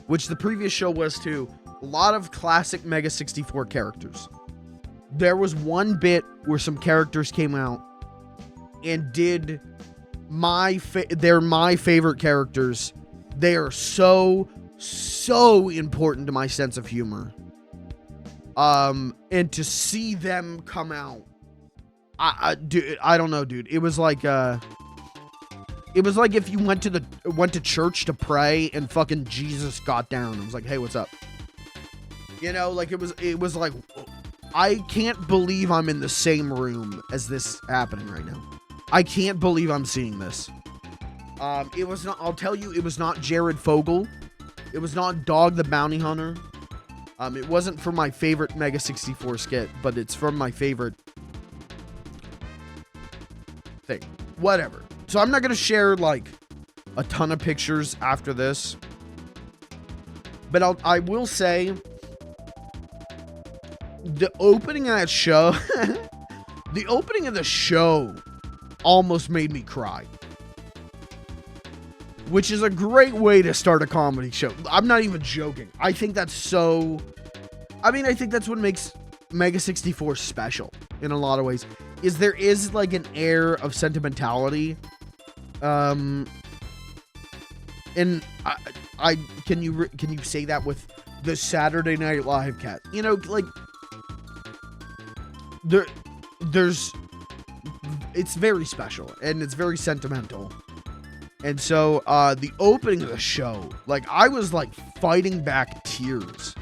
which the previous show was too. A lot of classic MEGA64 characters. There was one bit where some characters came out and did they're my favorite characters. They are so important to my sense of humor. And to see them come out, dude, I don't know, dude. It was like if you went to church to pray and fucking Jesus got down and was like, "Hey, what's up?" You know, like it was like, I can't believe I'm in the same room as this happening right now. I can't believe I'm seeing this. It was not, I'll tell you, it was not Jared Fogle. It was not Dog the Bounty Hunter. It wasn't from my favorite MEGA64 skit, but it's from my favorite thing. Whatever. So I'm not going to share, like, a ton of pictures after this. But I will say, the opening of that show, the opening of the show almost made me cry. Which is a great way to start a comedy show. I'm not even joking. I think that's so... I mean, I think that's what makes MEGA64 special in a lot of ways. Is there is like an air of sentimentality. And I can you say that with the Saturday Night Live cat? You know, like there's it's very special and it's very sentimental. And so, the opening of the show, like, I was, like, fighting back tears.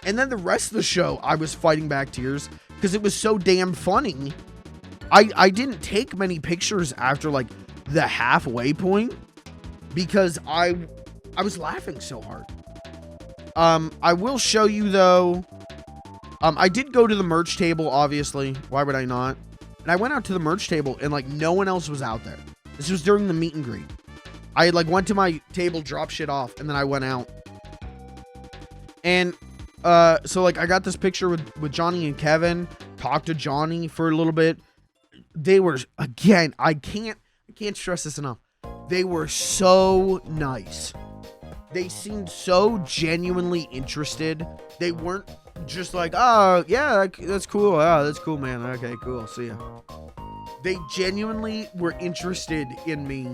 And then the rest of the show, I was fighting back tears because it was so damn funny. I didn't take many pictures after, like, the halfway point because I was laughing so hard. I will show you, though. I did go to the merch table, obviously. Why would I not? And I went out to the merch table, and, like, no one else was out there. This was during the meet and greet. I like went to my table, dropped shit off, and then I went out. And so like I got this picture with Johnny and Kevin, talked to Johnny for a little bit. They were, again, I can't stress this enough. They were so nice. They seemed so genuinely interested. They weren't just like, oh yeah, that's cool. Oh, that's cool, man. Okay, cool. See ya. They genuinely were interested in me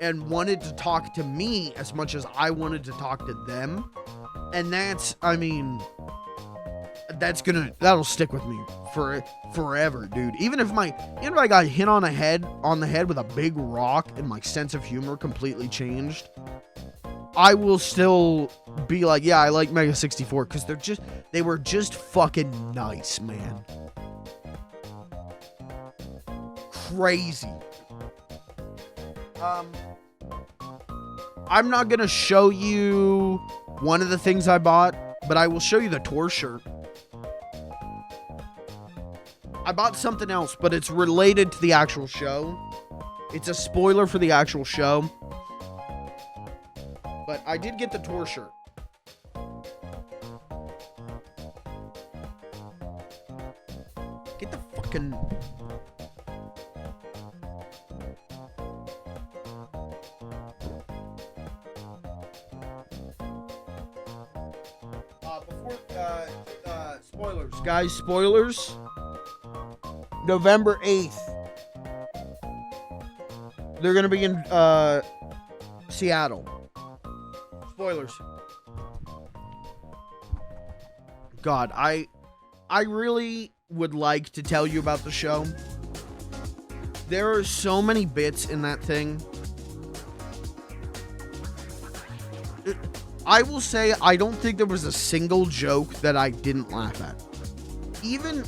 and wanted to talk to me as much as I wanted to talk to them. And that's, I mean, that'll stick with me for forever, dude. Even if I got hit on the head with a big rock and my sense of humor completely changed, I will still be like, yeah, I like MEGA64 because they were just fucking nice, man. Crazy. I'm not gonna show you one of the things I bought, but I will show you the tour shirt. I bought something else, but it's related to the actual show. It's a spoiler for the actual show. But I did get the tour shirt. Get the fucking... spoilers. Guys, spoilers. November 8th. They're going to be in Seattle. Spoilers. God, I really would like to tell you about the show. There are so many bits in that thing. I will say I don't think there was a single joke that I didn't laugh at. Even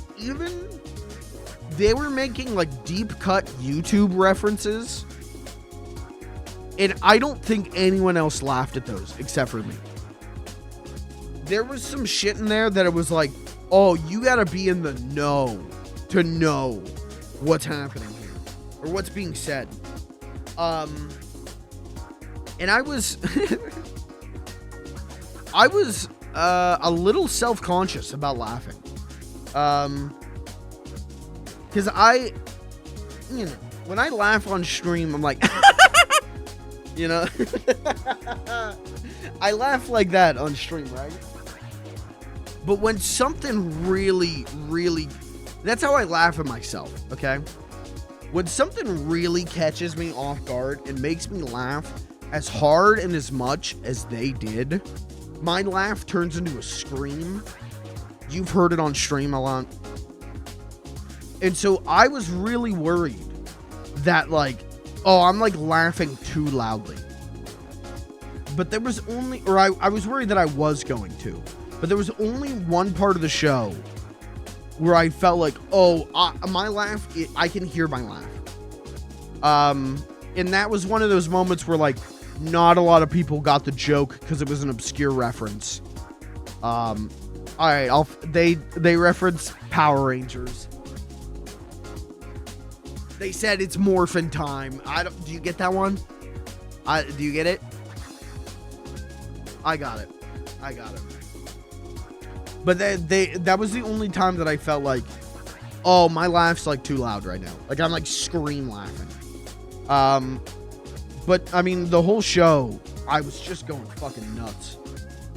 they were making like deep cut YouTube references, and I don't think anyone else laughed at those except for me. There was some shit in there that it was like, oh, you gotta be in the know to know what's happening here or what's being said. And I was I was a little self-conscious about laughing. Because you know, when I laugh on stream, I'm like, you know, I laugh like that on stream, right? But when something really, that's how I laugh at myself, okay? When something really catches me off guard and makes me laugh as hard and as much as they did, my laugh turns into a scream. You've heard it on stream a lot. And so I was really worried that like, oh, I'm like laughing too loudly. But there was only, or I was worried that I was going to. But there was only one part of the show where I felt like, oh, my laugh, I can hear my laugh. And that was one of those moments where like, not a lot of people got the joke because it was an obscure reference. All right, they reference Power Rangers. They said it's morphin' time. Do you get that one? Do you get it? I got it. But that was the only time that I felt like, oh, my laugh's like too loud right now. Like I'm like scream laughing. But I mean, the whole show, I was just going fucking nuts.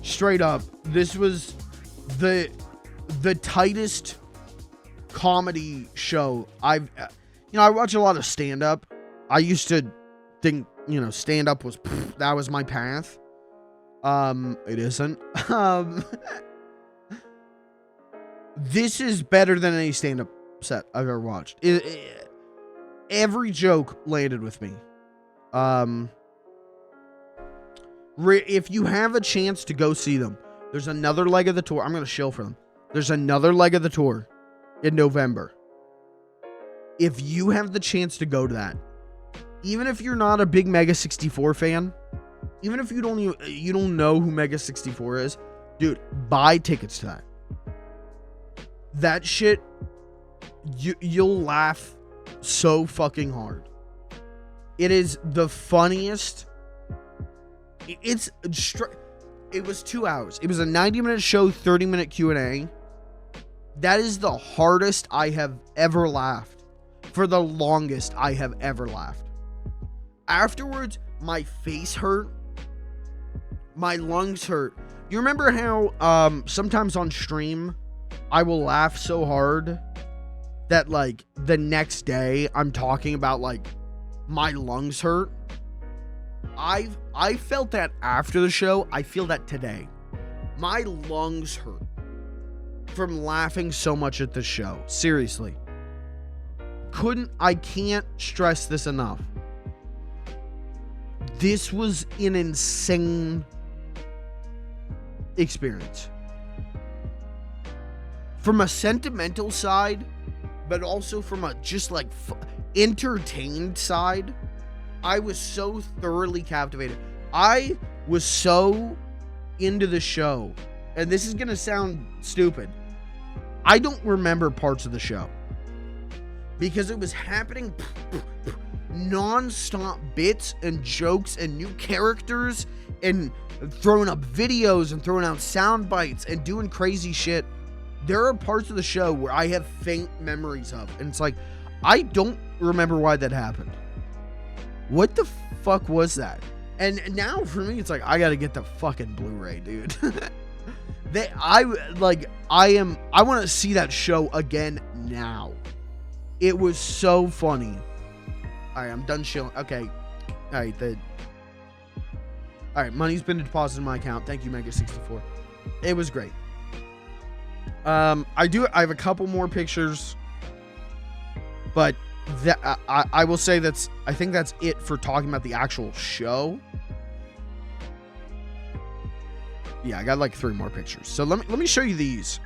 Straight up, this was the tightest comedy show I've. You know, I watch a lot of stand-up. I used to think, you know, stand-up was that was my path. It isn't. This is better than any stand-up set I've ever watched. Every joke landed with me. If you have a chance to go see them, there's another leg of the tour. I'm going to shill for them. There's another leg of the tour in November. If you have the chance to go to that, even if you're not a big MEGA64 fan, even if you don't know who MEGA64 is, dude, buy tickets to that. That shit, you'll laugh so fucking hard. It is the funniest It was 2 hours. It was a 90-minute show, 30-minute Q&A. That is the hardest I have ever laughed. For the longest I have ever laughed. Afterwards, my face hurt. My lungs hurt. You remember how sometimes on stream I will laugh so hard that like the next day I'm talking about like my lungs hurt? I felt that after the show. I feel that today. My lungs hurt from laughing so much at the show. Seriously. I can't stress this enough. This was an insane experience. From a sentimental side, but also from a just like entertained side, I was so thoroughly captivated. I was so into the show, and this is gonna sound stupid. I don't remember parts of the show because it was happening non-stop, bits and jokes and new characters and throwing up videos and throwing out sound bites and doing crazy shit. There are parts of the show where I have faint memories of, and it's like, I don't remember why that happened. What the fuck was that? And now for me, it's like, I gotta get the fucking Blu-ray, dude. I want to see that show again now. It was so funny. All right, I'm done chilling. Okay. All right, money's been deposited in my account. Thank you, MEGA64. It was great. I have a couple more pictures, but I will say I think that's it for talking about the actual show. Yeah, I got like 3 more pictures. So let me show you these.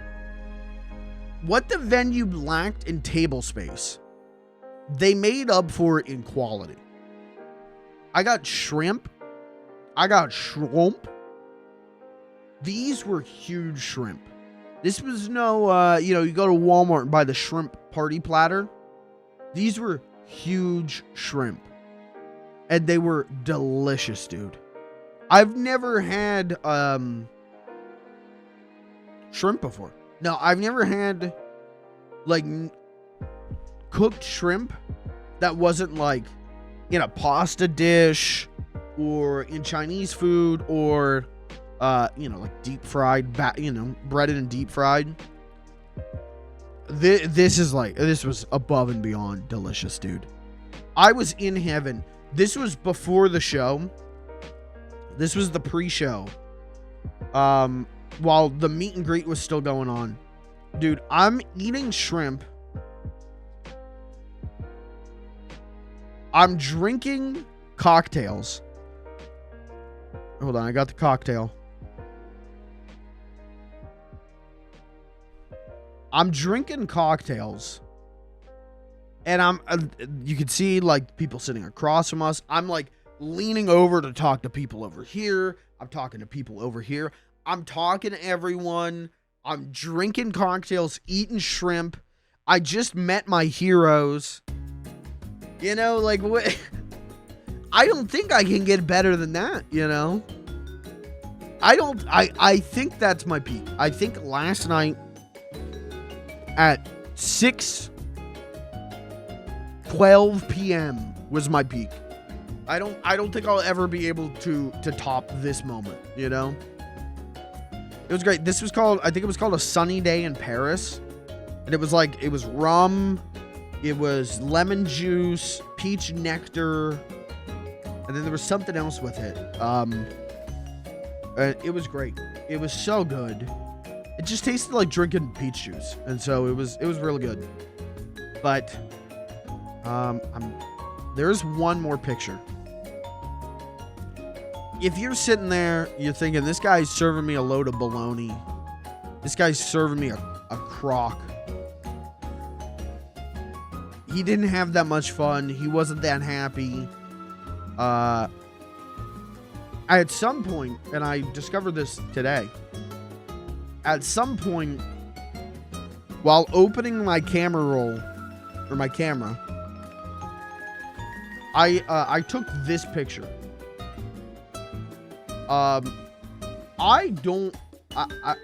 What the venue lacked in table space, they made up for it in quality. I got shrimp. I got shrimp. These were huge shrimp. This was no, you go to Walmart and buy the shrimp party platter. These were huge shrimp. And they were delicious, dude. I've never had shrimp before. No, I've never had like cooked shrimp that wasn't like in a pasta dish or in Chinese food or like deep fried, breaded and deep fried. This was above and beyond delicious, dude. I was in heaven. This was before the show. This was the pre-show. While the meet and greet was still going on. Dude, I'm eating shrimp. I'm drinking cocktails. Hold on, I got the cocktail. I'm drinking cocktails. And you can see like people sitting across from us. I'm like leaning over to talk to people over here. I'm talking to people over here. I'm talking to everyone. I'm drinking cocktails, eating shrimp. I just met my heroes. Like what? I don't think I can get better than that, I think that's my peak. I think last night at 6:12 p.m. was my peak. I don't think I'll ever be able to top this moment, It was great. I think it was called A Sunny Day in Paris. And it was rum, it was lemon juice, peach nectar, and then there was something else with it. It was great. It was so good. It just tasted like drinking peach juice. And so it was really good. But there's one more picture. If you're sitting there, you're thinking, this guy's serving me a load of bologna. This guy's serving me a crock. He didn't have that much fun. He wasn't that happy. At some point, and I discovered this today, at some point, while opening my camera roll, or my camera, I took this picture. I don't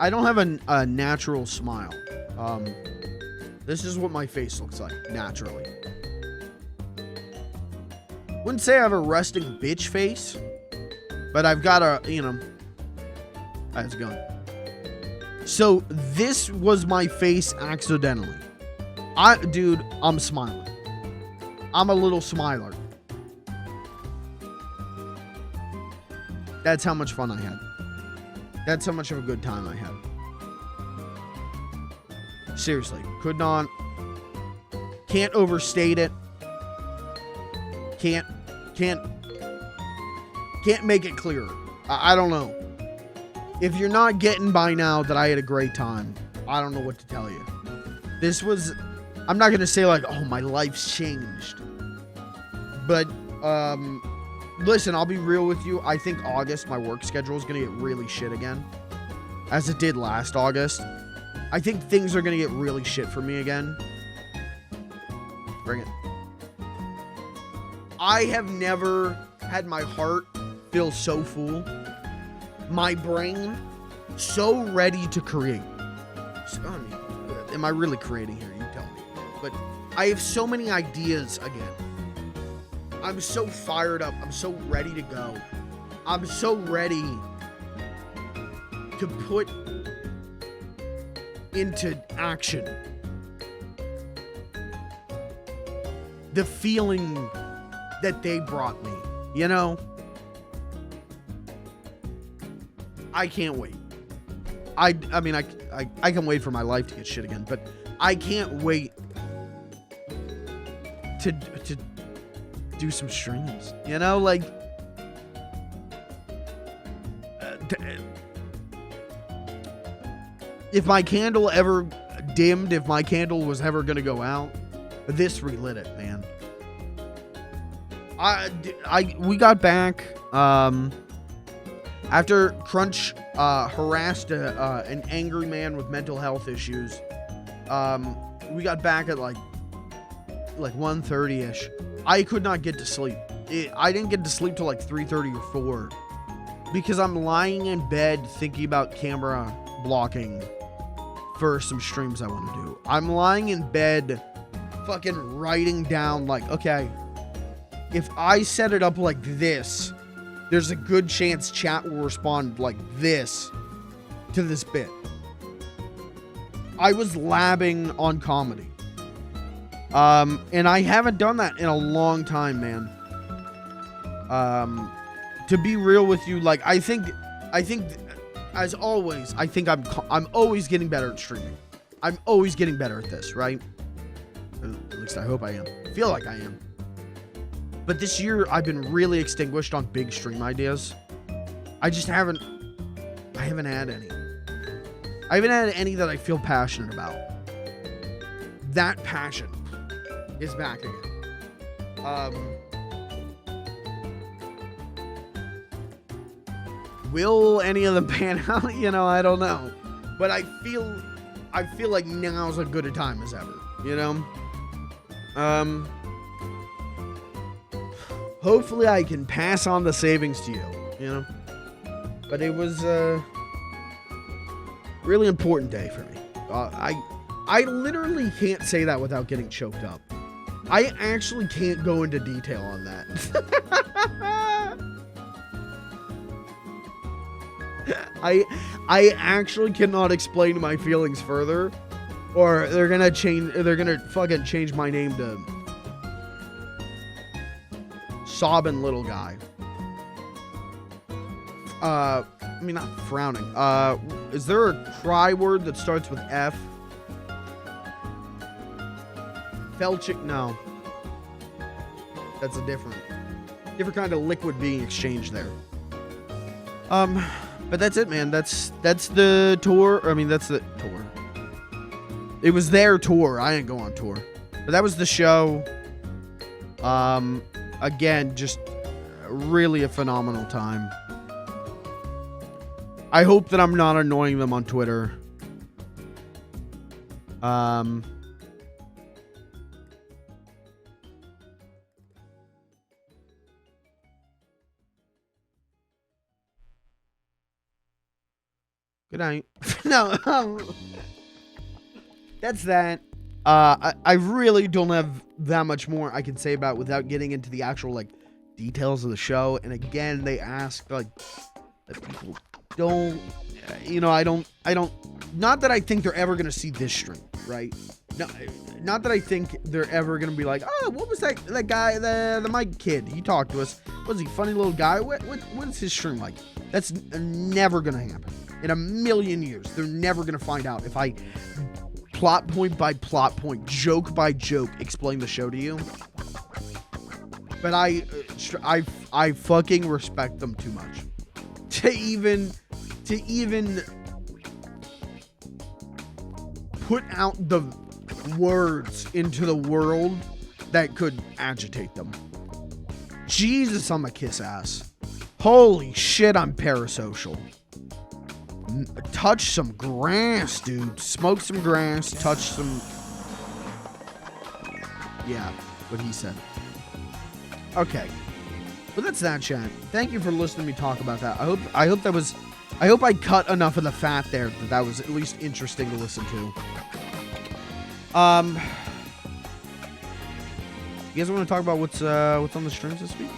have a natural smile. This is what my face looks like naturally. Wouldn't say I have a resting bitch face, but I've got a, you know, how's it going? So this was my face accidentally. Dude, I'm smiling. I'm a little smiler. That's how much fun I had. That's how much of a good time I had. Seriously, can't overstate it. Can't make it clearer. I don't know. If you're not getting by now that I had a great time, I don't know what to tell you. This was, I'm not going to say like, oh, my life's changed. But, listen, I'll be real with you. I think August, my work schedule is going to get really shit again. As it did last August. I think things are going to get really shit for me again. Bring it. I have never had my heart feel so full. My brain so ready to create. So, I mean, am I really creating here? You tell me. But I have so many ideas again. I'm so fired up. I'm so ready to go. I'm so ready to put into action the feeling that they brought me, you know? I can't wait. I mean, I can wait for my life to get shit again, but I can't wait to do some streams, you know? Like, if my candle ever dimmed, if my candle was ever gonna go out, this relit it, man. We got back after Crunch harassed an angry man with mental health issues. We got back at like 1:30ish. I could not get to sleep. I didn't get to sleep till like 3:30 or 4 because I'm lying in bed thinking about camera blocking for some streams I want to do. I'm lying in bed fucking writing down like, okay, if I set it up like this, there's a good chance chat will respond like this to this bit. I was labbing on comedy. And I haven't done that in a long time, man. To be real with you, like, I think as always, I think I'm always getting better at streaming. I'm always getting better at this, right? At least I hope I am. I feel like I am. But this year, I've been really extinguished on big stream ideas. I haven't had any. I haven't had any that I feel passionate about. That passion is back again. Will any of them pan out? You know, I don't know. But I feel like now's as good a time as ever, you know? Hopefully I can pass on the savings to you know? But it was a really important day for me. I literally can't say that without getting choked up. I actually can't go into detail on that. I actually cannot explain my feelings further, or they're gonna fucking change my name to Sobbin' Little Guy. I mean, not frowning. Is there a cry word that starts with F? FLG, no. That's a different kind of liquid being exchanged there. But that's it, man. That's the tour. I mean, that's the tour. It was their tour. I didn't go on tour. But that was the show. Again, just really a phenomenal time. I hope that I'm not annoying them on Twitter. Good night. No, that's that. I really don't have that much more I can say about it without getting into the actual, like, details of the show. And again, they ask, like, that people don't, you know, I don't, not that I think they're ever going to see this stream, right? No, not that I think they're ever going to be like, oh, what was that guy, the Mike kid? He talked to us. Was he funny little guy? What's his stream like? That's never going to happen. In a million years, they're never going to find out if I plot point by plot point, joke by joke, explain the show to you. But I fucking respect them too much to even put out the words into the world that could agitate them. Jesus, I'm a kiss ass. Holy shit, I'm parasocial. Touch some grass, dude. Smoke some grass. Touch some. Yeah, what he said. Okay. But that's that, chat. Thank you for listening to me talk about that. I hope I cut enough of the fat there that was at least interesting to listen to. You guys want to talk about what's on the streams this week?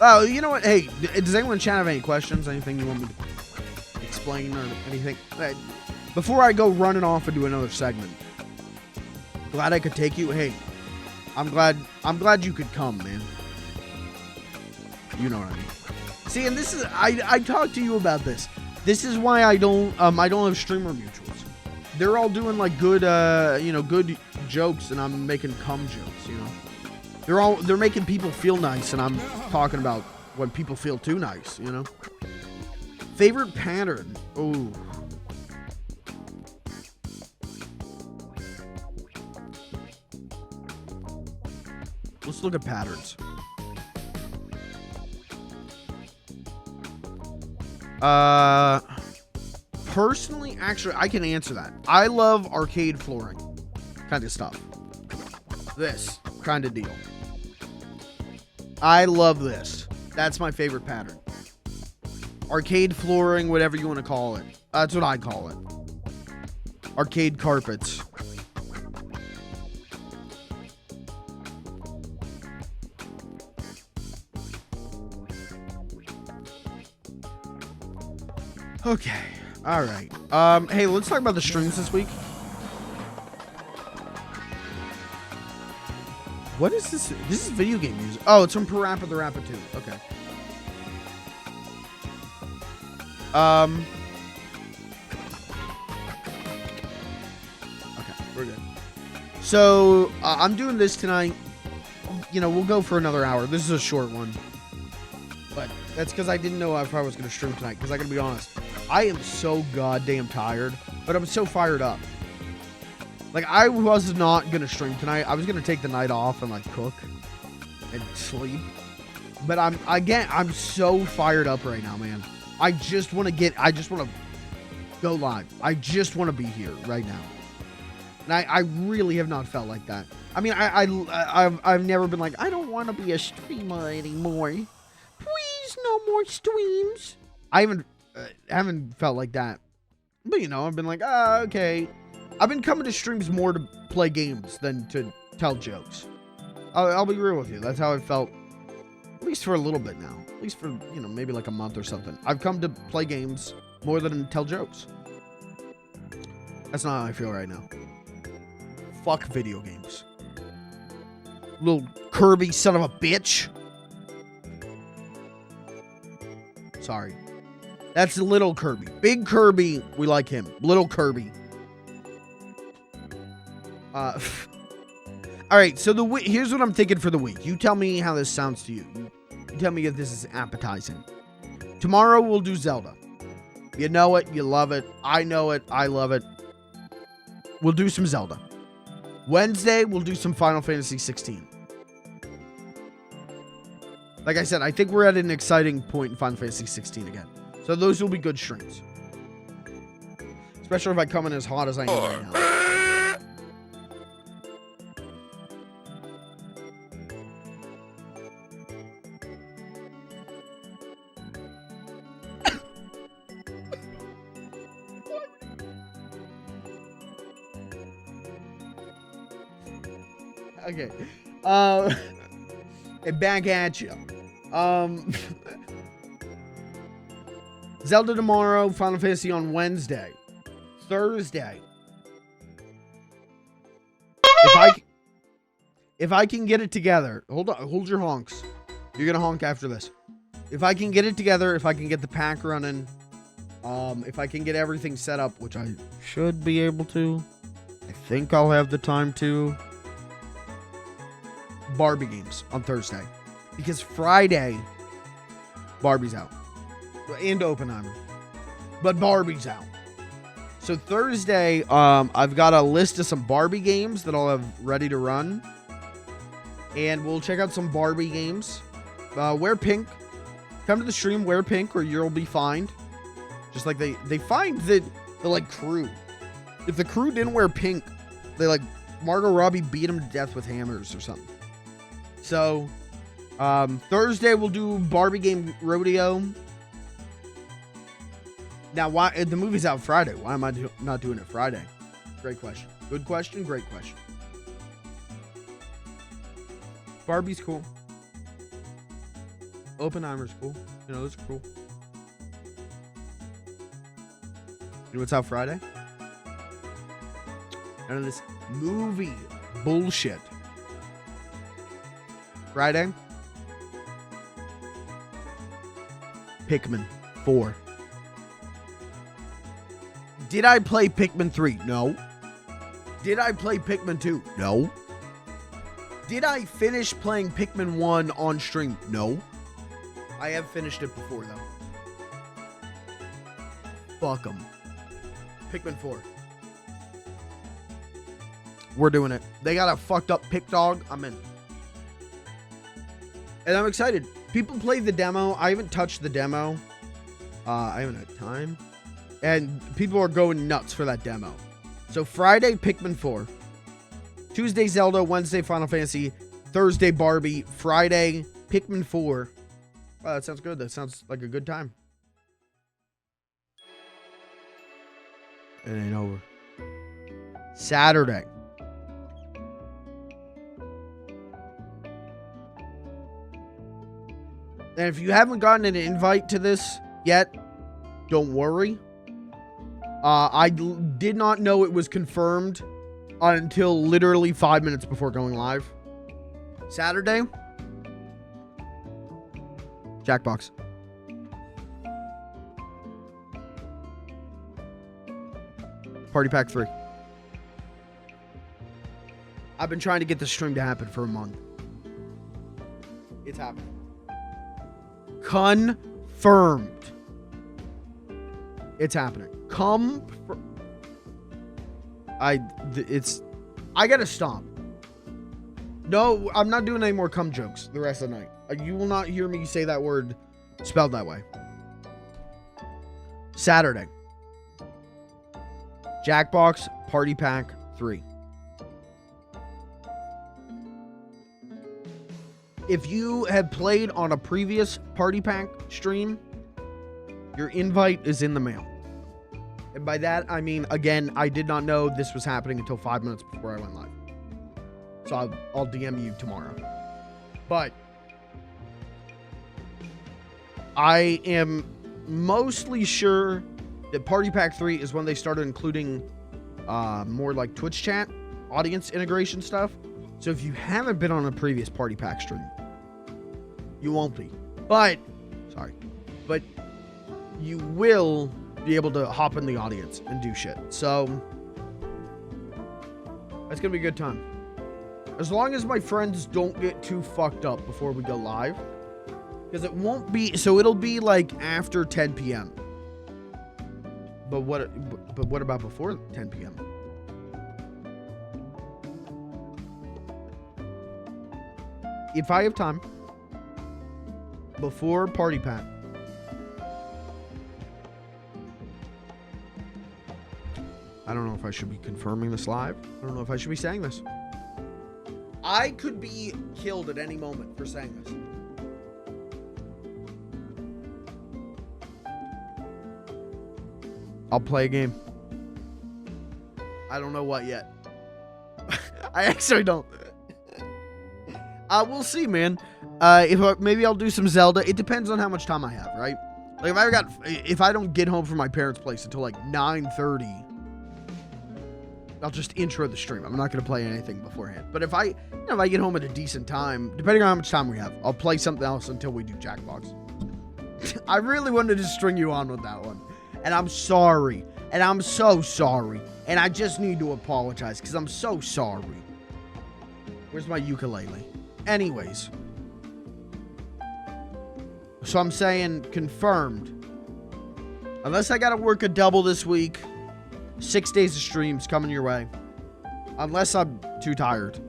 Oh, you know what? Hey, does anyone in chat have any questions? Anything you want me to explain or anything? Before I go running off and do another segment. Glad I could take you. Hey, I'm glad you could come, man. You know what I mean. See, and this is I talked to you about this. This is why I don't have streamer mutuals. They're all doing like good good jokes, and I'm making cum jokes, you know. They're making people feel nice, and I'm talking about when people feel too nice, you know. Favorite pattern. Ooh. Let's look at patterns. Personally, actually, I can answer that. I love arcade flooring kind of stuff. This kind of deal. I love this. That's my favorite pattern. Arcade flooring, whatever you want to call it. That's what I call it. Arcade carpets. Okay. All right. Hey, let's talk about the streams this week. What is this? This is video game music. Oh, it's from Parappa the Rapper 2. Okay. Okay, we're good. So, I'm doing this tonight. You know, we'll go for another hour. This is a short one. But that's because I didn't know if I was going to stream tonight. Because I gotta be honest, I am so goddamn tired. But I'm so fired up. Like, I was not going to stream tonight. I was going to take the night off and, like, cook and sleep. But I'm so fired up right now, man. I just want to go live. I just want to be here right now. And I really have not felt like that. I mean, I've never been like, I don't want to be a streamer anymore. Please, no more streams. I haven't felt like that. But, you know, I've been like, okay. I've been coming to streams more to play games than to tell jokes. I'll be real with you. That's how I felt, at least for a little bit now. At least for, you know, maybe like a month or something. I've come to play games more than tell jokes. That's not how I feel right now. Fuck video games. Little Kirby son of a bitch. Sorry. That's little Kirby. Big Kirby, we like him. Little Kirby. All right, so here's what I'm thinking for the week. You tell me how this sounds to you. You tell me if this is appetizing. Tomorrow we'll do Zelda. You know it, you love it. I know it, I love it. We'll do some Zelda. Wednesday we'll do some Final Fantasy 16. Like I said, I think we're at an exciting point in Final Fantasy 16 again. So those will be good streams. Especially if I come in as hot as I am right now. Okay. And back at you. Zelda tomorrow, Final Fantasy on Wednesday. Thursday. If I can get it together, hold your honks. You're gonna honk after this. If I can get it together, if I can get the pack running, if I can get everything set up, which I should be able to, I think I'll have the time to. Barbie games on Thursday, because Friday, Barbie's out, and Oppenheimer, but Barbie's out. So Thursday, I've got a list of some Barbie games that I'll have ready to run. And we'll check out some Barbie games. Wear pink. Come to the stream, wear pink, or you'll be fined. Just like they find the like crew. If the crew didn't wear pink, they like Margot Robbie beat them to death with hammers or something. So Thursday we'll do Barbie game rodeo. Now, why the movie's out Friday? Why am I not doing it Friday? Great question. Good question. Great question. Barbie's cool. Oppenheimer's cool. You know, those are cool. You know what's out Friday? None of this movie bullshit. Friday? Pikmin 4. Did I play Pikmin 3? No. Did I play Pikmin 2? No. Did I finish playing Pikmin 1 on stream? No. I have finished it before, though. Fuck them. Pikmin 4. We're doing it. They got a fucked up pick dog. I'm in. And I'm excited. People played the demo. I haven't touched the demo. I haven't had time. And people are going nuts for that demo. So Friday, Pikmin 4. Tuesday, Zelda. Wednesday, Final Fantasy. Thursday, Barbie. Friday, Pikmin 4. Wow, that sounds good. That sounds like a good time. It ain't over. Saturday. And if you haven't gotten an invite to this yet, don't worry. I did not know it was confirmed until literally 5 minutes before going live. Saturday. Jackbox. Party Pack 3. I've been trying to get the stream to happen for a month. It's happening. Confirmed. It's happening. I gotta stop. No, I'm not doing any more cum jokes the rest of the night. You will not hear me say that word spelled that way. Saturday. Jackbox Party Pack 3. If you have played on a previous Party Pack stream, your invite is in the mail. And by that, I mean, again, I did not know this was happening until 5 minutes before I went live. So I'll DM you tomorrow. But I am mostly sure that Party Pack 3 is when they started including more like Twitch chat, audience integration stuff. So if you haven't been on a previous Party Pack stream, you won't be. But you will be able to hop in the audience and do shit. So that's gonna be a good time. As long as my friends don't get too fucked up before we go live. Because it won't be, so it'll be like after 10 p.m. But what about before 10 p.m.? If I have time before Party Pack, I don't know if I should be confirming this live. I don't know if I should be saying this. I could be killed at any moment for saying this. I'll play a game. I don't know what yet. I actually don't. We'll see, man. Maybe I'll do some Zelda. It depends on how much time I have, right? Like if I don't get home from my parents' place until like 9:30, I'll just intro the stream. I'm not gonna play anything beforehand. But if I get home at a decent time, depending on how much time we have, I'll play something else until we do Jackbox. I really wanted to string you on with that one, and I'm sorry, and I'm so sorry, and I just need to apologize because I'm so sorry. Where's my ukulele? Anyways, so I'm saying confirmed. Unless I gotta work a double this week, 6 days of streams coming your way. Unless I'm too tired.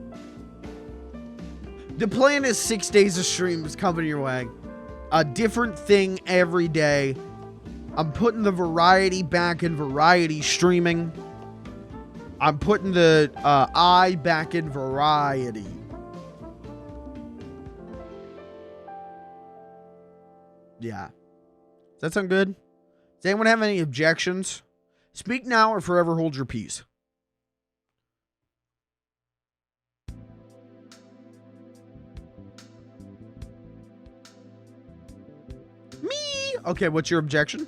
The plan is 6 days of streams coming your way. A different thing every day. I'm putting the variety back in variety streaming. I'm putting the I back in variety. Yeah. Does that sound good? Does anyone have any objections? Speak now or forever hold your peace. Me! Okay, what's your objection?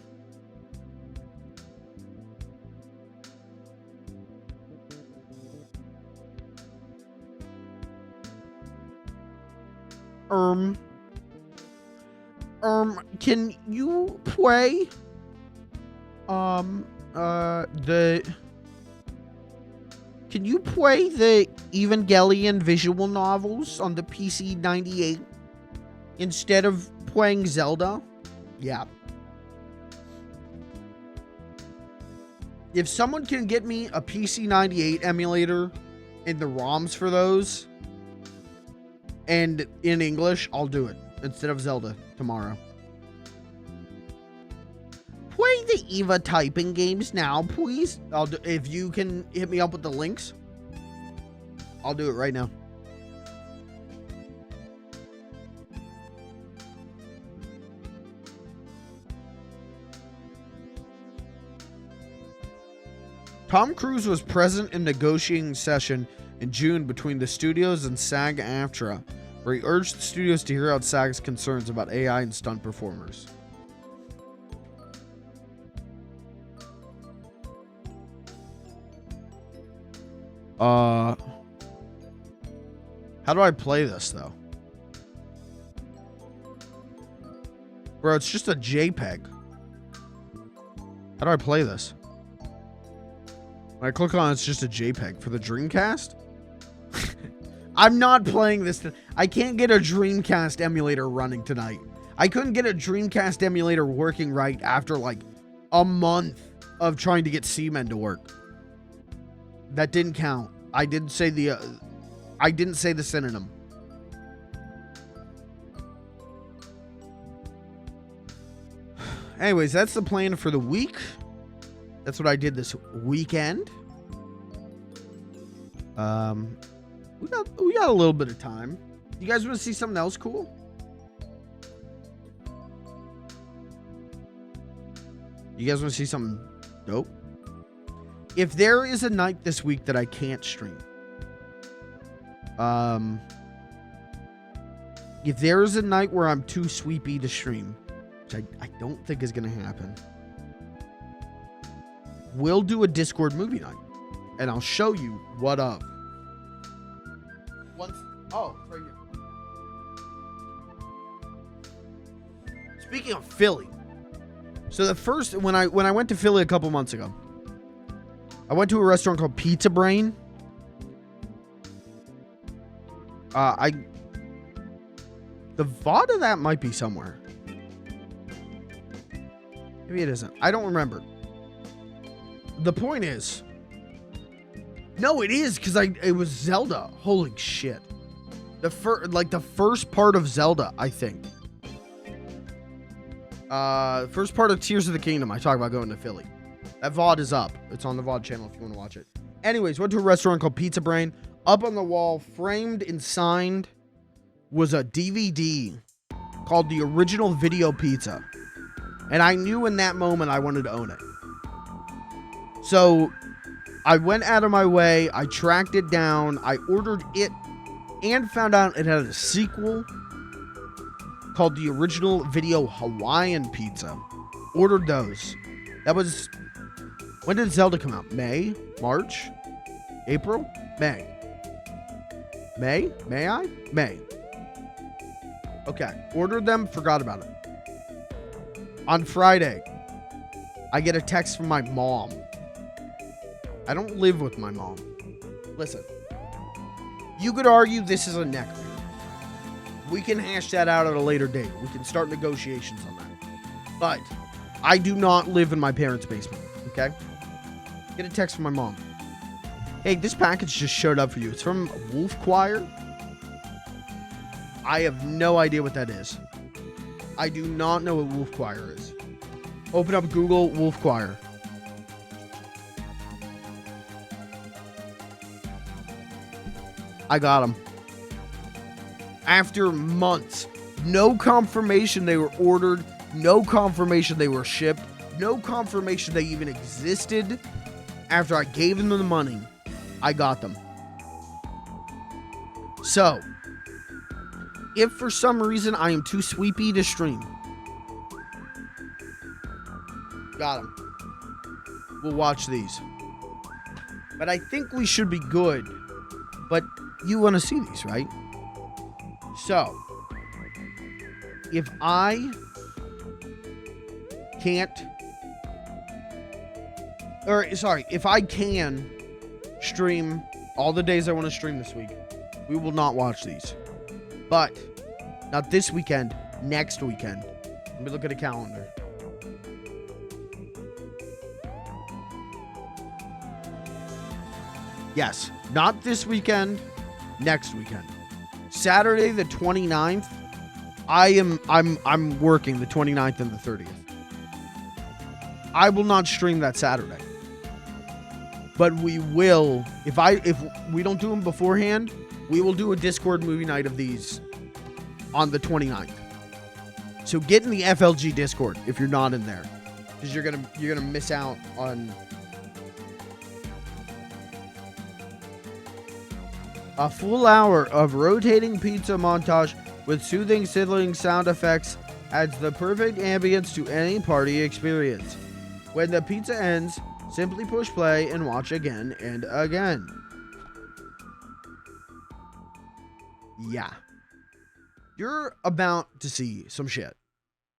Can you play can you play the Evangelion visual novels on the PC 98 instead of playing Zelda? Yeah. If someone can get me a PC 98 emulator and the ROMs for those and in English, I'll do it instead of Zelda tomorrow. Play the Eva typing games now, please. If you can hit me up with the links, I'll do it right now. Tom Cruise was present in negotiating session in June between the studios and SAG-AFTRA, where he urged the studios to hear out SAG's concerns about AI and stunt performers. How do I play this, though? Bro, it's just a JPEG. How do I play this? When I click on it, it's just a JPEG. For the Dreamcast? I'm not playing this. I can't get a Dreamcast emulator running tonight. I couldn't get a Dreamcast emulator working right after like a month of trying to get Seamen to work. That didn't count. I didn't say the synonym. Anyways, that's the plan for the week. That's what I did this weekend. We got a little bit of time. You guys want to see something else cool? You guys want to see something dope? If there is a night this week that I can't stream, if there is a night where I'm too sleepy to stream, which I don't think is going to happen, we'll do a Discord movie night, and I'll show you what of. Oh, it's right here. Speaking of Philly, so the first when I went to Philly a couple months ago, I went to a restaurant called Pizza Brain. The VOD of that might be somewhere. Maybe it isn't. I don't remember. The point is, no, it is because it was Zelda. Holy shit! The first part of Zelda, I think. First part of Tears of the Kingdom. I talk about going to Philly. That VOD is up. It's on the VOD channel if you want to watch it. Anyways, went to a restaurant called Pizza Brain. Up on the wall, framed and signed, was a DVD called The Original Video Pizza. And I knew in that moment I wanted to own it. So I went out of my way. I tracked it down. I ordered it and found out it had a sequel called the Original Video Hawaiian Pizza. Ordered those. That was... When did Zelda come out? May? March? April? May. May? May I? May. Okay. Ordered them, forgot about it. On Friday, I get a text from my mom. I don't live with my mom. Listen. You could argue this is a neck beard. We can hash that out at a later date. We can start negotiations on that. But I do not live in my parents' basement, okay? Get a text from my mom. Hey, this package just showed up for you. It's from Wolf Choir. I have no idea what that is. I do not know what Wolf Choir is. Open up Google Wolf Choir. I got them. After months. No confirmation they were ordered. No confirmation they were shipped. No confirmation they even existed. After I gave them the money, I got them. So, if for some reason I am too sweepy to stream, got them. We'll watch these. But I think we should be good. But you want to see these, right? So, if I can't, or sorry, if I can stream all the days I want to stream this week, we will not watch these. But, not this weekend, next weekend. Let me look at a calendar. Yes, not this weekend, next weekend. Saturday the 29th, I'm working the 29th and the 30th. I will not stream that Saturday. But we will, if we don't do them beforehand, we will do a Discord movie night of these on the 29th. So get in the FLG Discord if you're not in there, because you're gonna miss out on a full hour of rotating pizza montage with soothing, sizzling sound effects adds the perfect ambience to any party experience. When the pizza ends, simply push play and watch again and again. Yeah. You're about to see some shit.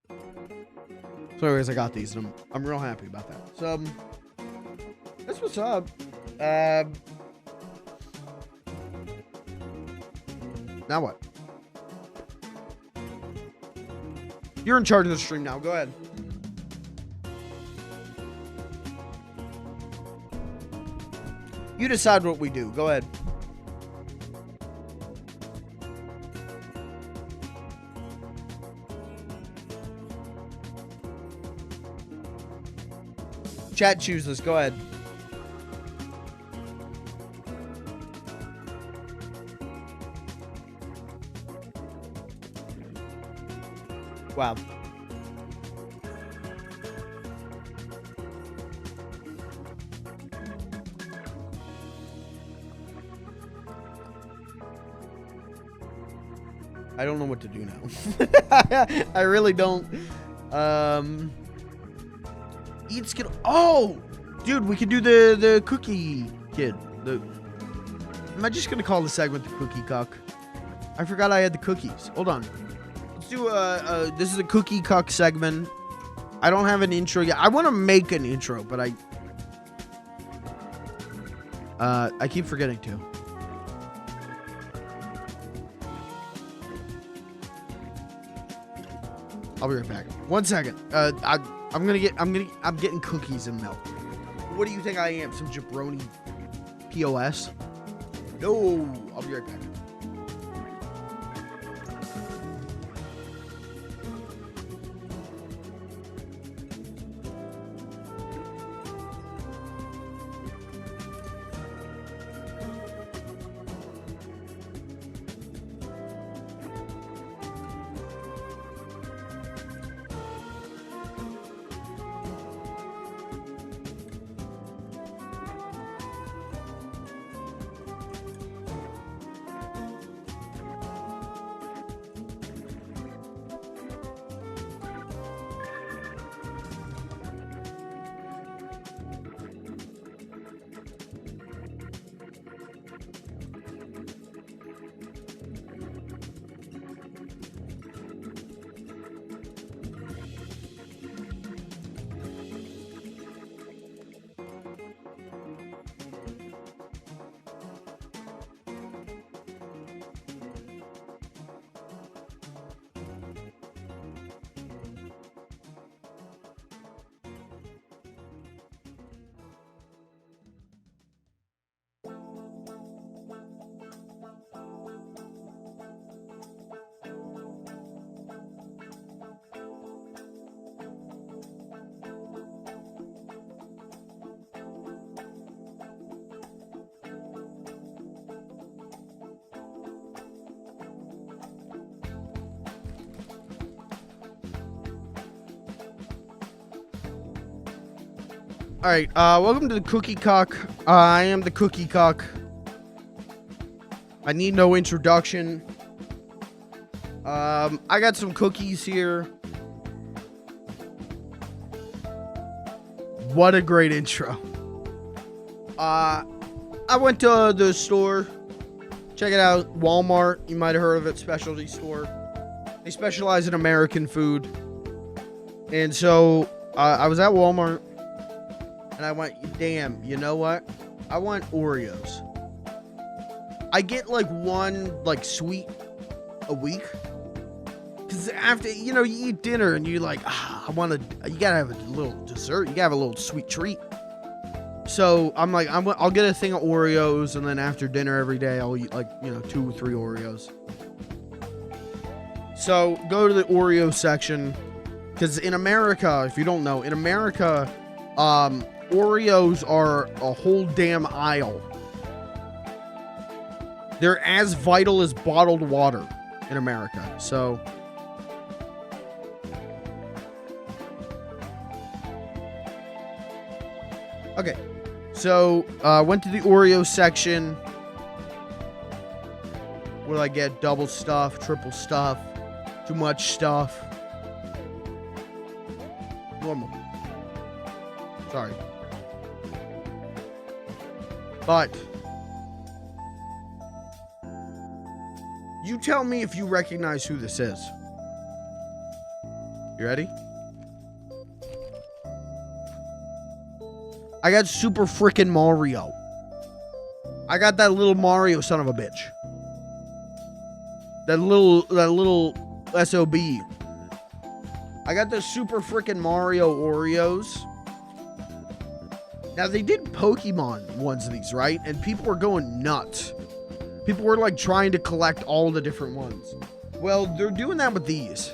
So anyways, I got these and I'm real happy about that. So, that's what's up. Now what? You're in charge of the stream now. Go ahead. You decide what we do. Go ahead. Chat chooses. Go ahead. Wow. I don't know what to do now. I really don't. Eat Skittle. Oh, dude, we can do the cookie kid. Am I just gonna call the segment the cookie cuck? I forgot I had the cookies. Hold on. Let's do this is a cookie cuck segment. I don't have an intro yet. I want to make an intro, but I keep forgetting to. I'll be right back. 1 second. I'm getting cookies and milk. What do you think I am? Some jabroni POS? No, I'll be right back. Alright, welcome to the Cookie Cock. I am the Cookie Cock. I need no introduction. I got some cookies here. What a great intro. I went to the store. Check it out, Walmart. You might have heard of it, specialty store. They specialize in American food. And so, I was at Walmart. And I went, damn, you know what? I want Oreos. I get like one like sweet a week. Cause after, you know, you eat dinner and you're like, you gotta have a little dessert. You gotta have a little sweet treat. So I'm like, I'll get a thing of Oreos, and then after dinner every day, I'll eat like, you know, 2 or 3 Oreos. So go to the Oreo section. Cause in America, if you don't know, in America, Oreos are a whole damn aisle. They're as vital as bottled water in America. So okay. So went to the Oreo section. What do I get? Double stuff, triple stuff, too much stuff. Normal. Sorry. But you tell me if you recognize who this is. You ready? I got Super Frickin' Mario. I got that little Mario son of a bitch. That little SOB. I got the Super Frickin' Mario Oreos. Now, they did Pokemon ones of these, right? And people were going nuts. People were, like, trying to collect all the different ones. Well, they're doing that with these.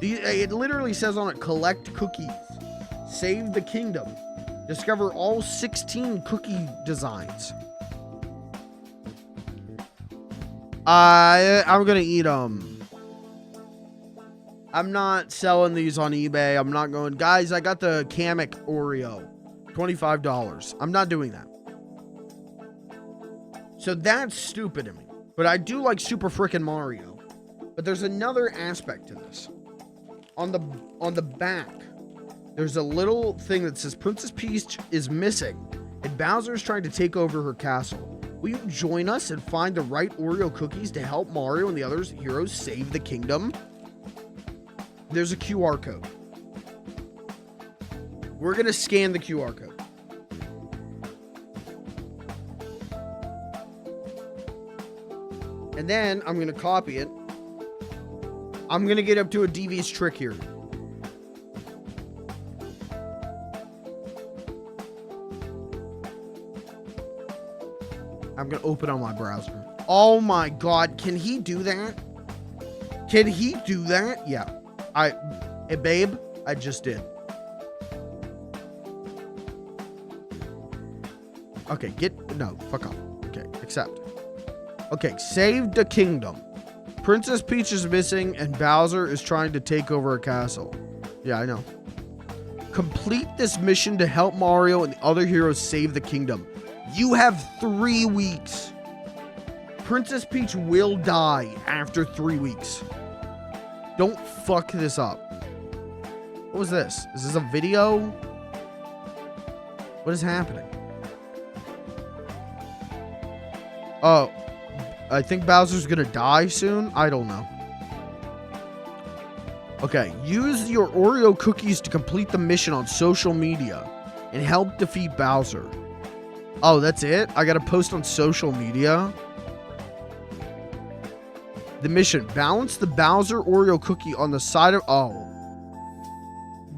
It literally says on it, collect cookies. Save the kingdom. Discover all 16 cookie designs. I'm gonna eat them. I'm not selling these on eBay. I'm not going, guys, I got the Kamek Oreo. $25. I'm not doing that. So that's stupid to me. But I do like Super Frickin' Mario. But there's another aspect to this. On the back, there's a little thing that says Princess Peach is missing, and Bowser is trying to take over her castle. Will you join us and find the right Oreo cookies to help Mario and the other heroes save the kingdom? There's a QR code. We're going to scan the QR code. And then I'm going to copy it. I'm going to get up to a devious trick here. I'm going to open on my browser. Oh my God. Can he do that? Can he do that? Yeah. Hey, babe, I just did. Okay, no, fuck off. Okay, accept. Okay, save the kingdom. Princess Peach is missing and Bowser is trying to take over a castle. Yeah, I know. Complete this mission to help Mario and the other heroes save the kingdom. You have 3 weeks. Princess Peach will die after 3 weeks. Don't fuck this up. What was this? Is this a video? What is happening? Oh, I think Bowser's gonna die soon. I don't know. Okay, use your Oreo cookies to complete the mission on social media and help defeat Bowser. Oh, that's it? I gotta post on social media? The mission, balance the Bowser Oreo cookie on the side of... Oh.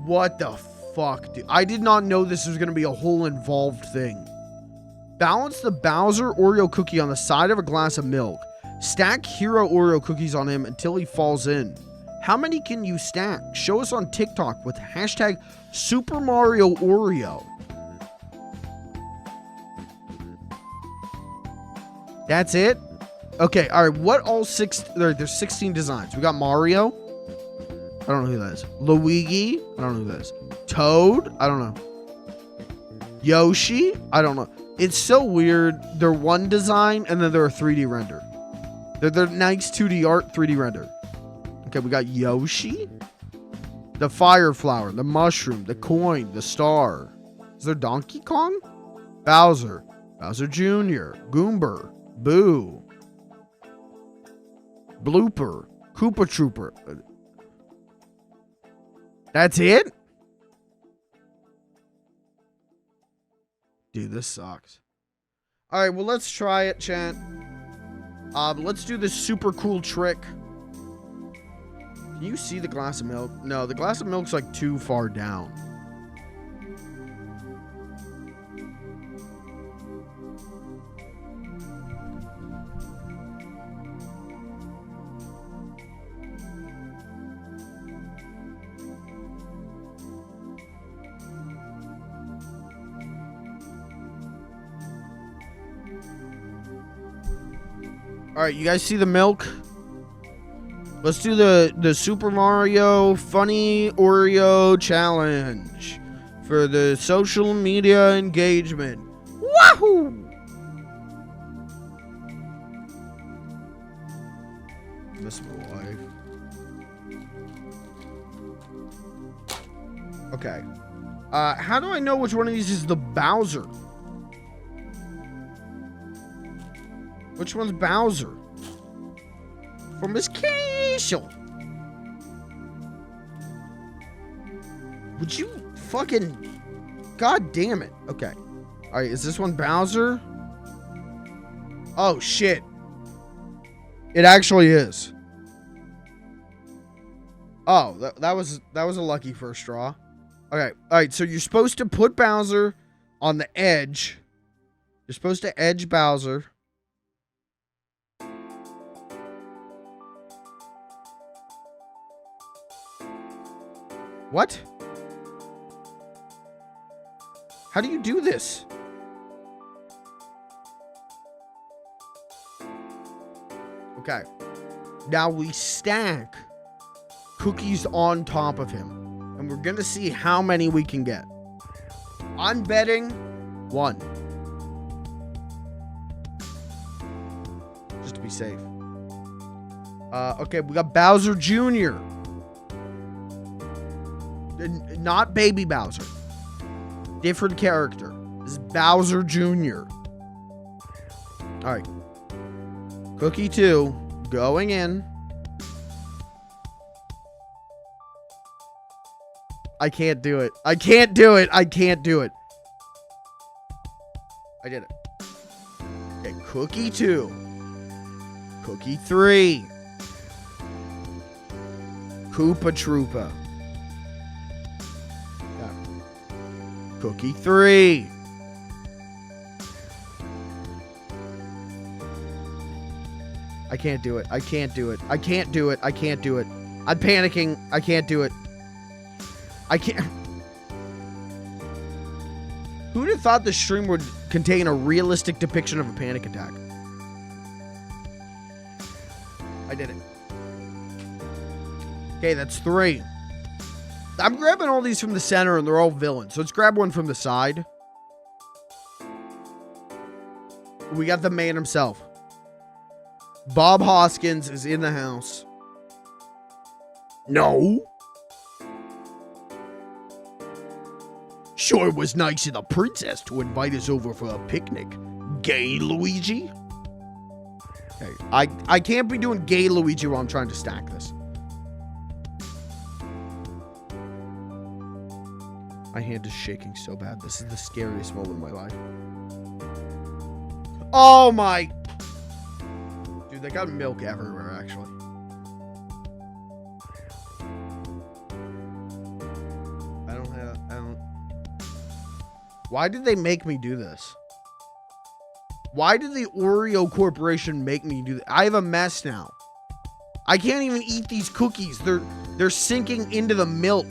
What the fuck, dude? I did not know this was gonna be a whole involved thing. Balance the Bowser Oreo cookie on the side of a glass of milk. Stack hero Oreo cookies on him until he falls in. How many can you stack? Show us on TikTok with hashtag Super Mario Oreo. That's it? Okay, all right. What all there's 16 designs. We got Mario. I don't know who that is. Luigi. I don't know who that is. Toad. I don't know. Yoshi? I don't know. It's so weird. They're one design and then they're a 3D render. They're nice 2D art, 3D render. Okay, we got Yoshi, the fire flower, the mushroom, the coin, the star. Is there Donkey Kong? Bowser, Bowser Jr., Goomba, Boo, Blooper, Koopa Trooper. That's it? Dude, this sucks. All right, well, let's try it, chat. Let's do this super cool trick. Can you see the glass of milk? No, the glass of milk's like too far down. All right, you guys see the milk? Let's do the Super Mario Funny Oreo Challenge for the social media engagement. Wahoo! Miss my life. Okay. How do I know which one of these is the Bowser? Which one's Bowser? From his castle. Would you fucking... God damn it. Okay. Alright, is this one Bowser? Oh, shit. It actually is. Oh, that was a lucky first draw. Okay. Alright, so you're supposed to put Bowser on the edge. You're supposed to edge Bowser. What? How do you do this? Okay. Now we stack cookies on top of him. And we're gonna see how many we can get. I'm betting 1. Just to be safe. Okay, we got Bowser Jr. Not Baby Bowser. Different character. This is Bowser Jr. Alright. Cookie 2. Going in. I can't do it. I can't do it. I can't do it. I did it. Okay, Cookie 2. Cookie 3. Koopa Troopa. Cookie 3. I can't do it. I can't do it. I can't do it. I can't do it. I'm panicking. I can't do it. I can't. Who'd have thought the stream would contain a realistic depiction of a panic attack? I did it. Okay, that's 3. I'm grabbing all these from the center and they're all villains. So let's grab one from the side. We got the man himself. Bob Hoskins is in the house. No. Sure was nice of the princess to invite us over for a picnic. Gay Luigi? Okay, I can't be doing gay Luigi while I'm trying to stack this. My hand is shaking so bad. This is the scariest moment of my life. Oh my... Dude, they got milk everywhere, actually. I don't... Why did they make me do this? Why did the Oreo Corporation make me do that? I have a mess now. I can't even eat these cookies. They're sinking into the milk.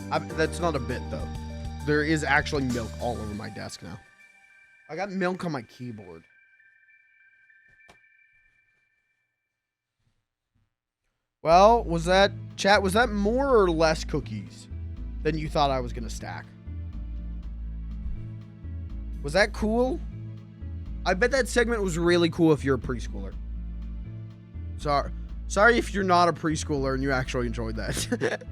That's not a bit, though. There is actually milk all over my desk now. I got milk on my keyboard. Well, was that more or less cookies than you thought I was going to stack? Was that cool? I bet that segment was really cool if you're a preschooler. Sorry if you're not a preschooler and you actually enjoyed that.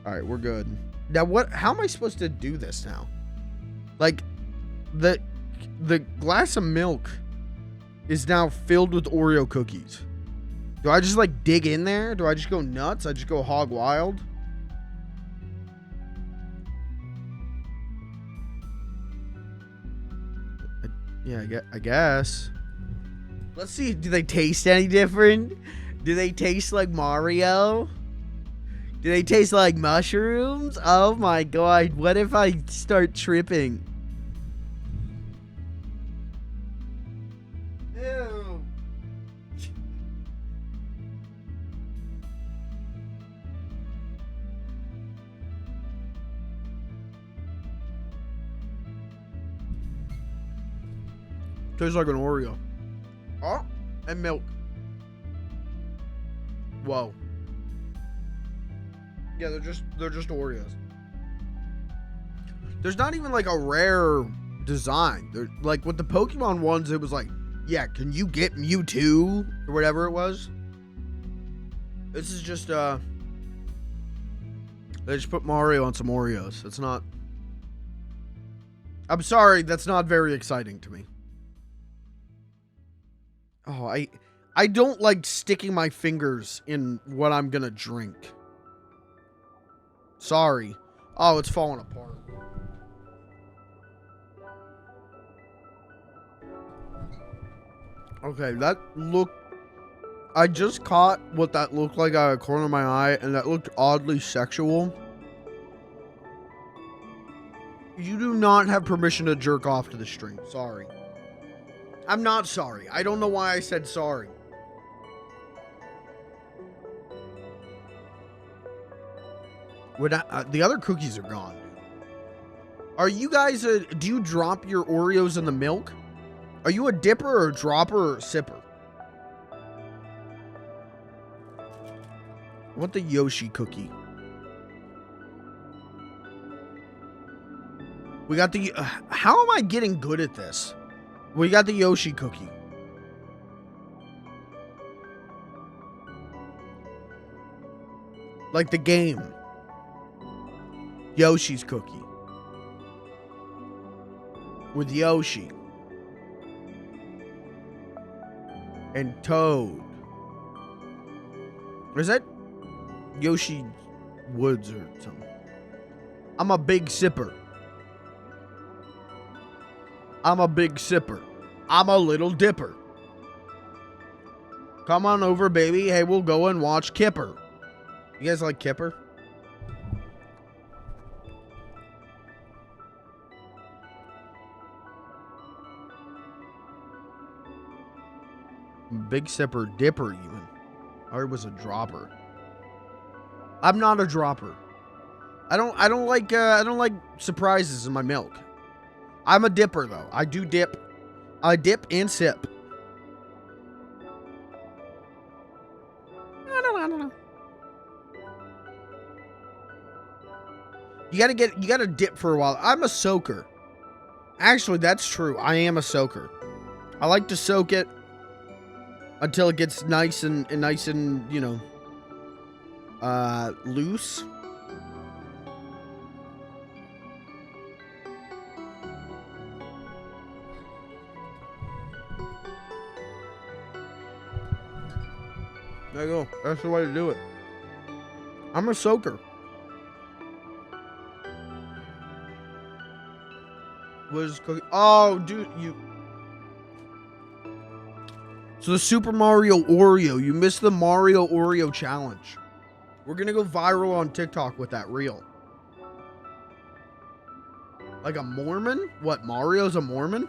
All right, we're good. Now how am I supposed to do this now? Like the glass of milk is now filled with Oreo cookies. Do I just like dig in there? Do I just go nuts? I just go hog wild? Yeah, I guess. Let's see. Do they taste any different? Do they taste like Mario? Do they taste like mushrooms? Oh my god. What if I start tripping? Ew. Tastes like an Oreo. Oh, and milk. Whoa. Yeah, they're just Oreos. There's not even like a rare design. They're like with the Pokemon ones, it was like, yeah, can you get Mewtwo or whatever it was? This is just they just put Mario on some Oreos. It's not. I'm sorry, that's not very exciting to me. Oh, I don't like sticking my fingers in what I'm gonna drink. Sorry. Oh, it's falling apart. Okay, that looked... I just caught what that looked like out of the corner of my eye, and that looked oddly sexual. You do not have permission to jerk off to the stream. Sorry. I'm not sorry. I don't know why I said sorry. The other cookies are gone. Are you guys do you drop your Oreos in the milk? Are you a dipper or a dropper or a sipper? I want the Yoshi cookie. We got the how am I getting good at this? We got the Yoshi cookie. Like the game. Yoshi's cookie. With Yoshi. And Toad. Or is that Yoshi Woods or something? I'm a big sipper. I'm a big sipper. I'm a little dipper. Come on over, baby. Hey, we'll go and watch Kipper. You guys like Kipper? Big sipper, dipper even. Or it was a dropper. I'm not a dropper. I don't like surprises in my milk. I'm a dipper though. I do dip. I dip and sip. I don't know. You gotta dip for a while. I'm a soaker. Actually, that's true. I am a soaker. I like to soak it until it gets nice and you know, loose. There you go. That's the way to do it. I'm a soaker. What is cookie? Oh, dude, you. So the Super Mario Oreo. You missed the Mario Oreo challenge. We're gonna go viral on TikTok with that reel. Like a Mormon? What, Mario's a Mormon?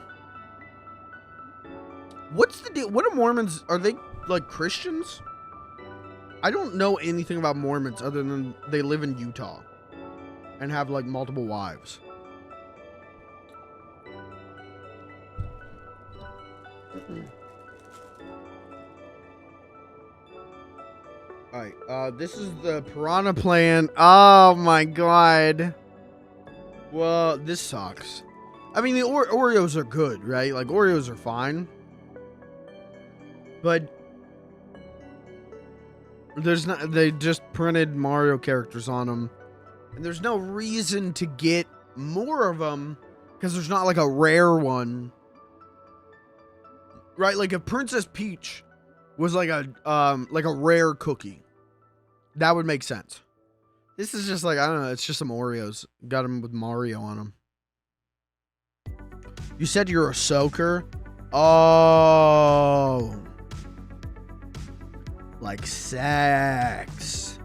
What's the deal? What are Mormons? Are they like Christians? I don't know anything about Mormons other than they live in Utah and have like multiple wives. Alright, this is the piranha plant. Oh my god. Well, this sucks. I mean, the Oreos are good, right? Like, Oreos are fine. But there's not, they just printed Mario characters on them. And there's no reason to get more of them because there's not like a rare one. Right? Like if Princess Peach was like a rare cookie, that would make sense. This is just like, I don't know, it's just some Oreos. Got them with Mario on them. You said you're a soaker? Oh. Like sex.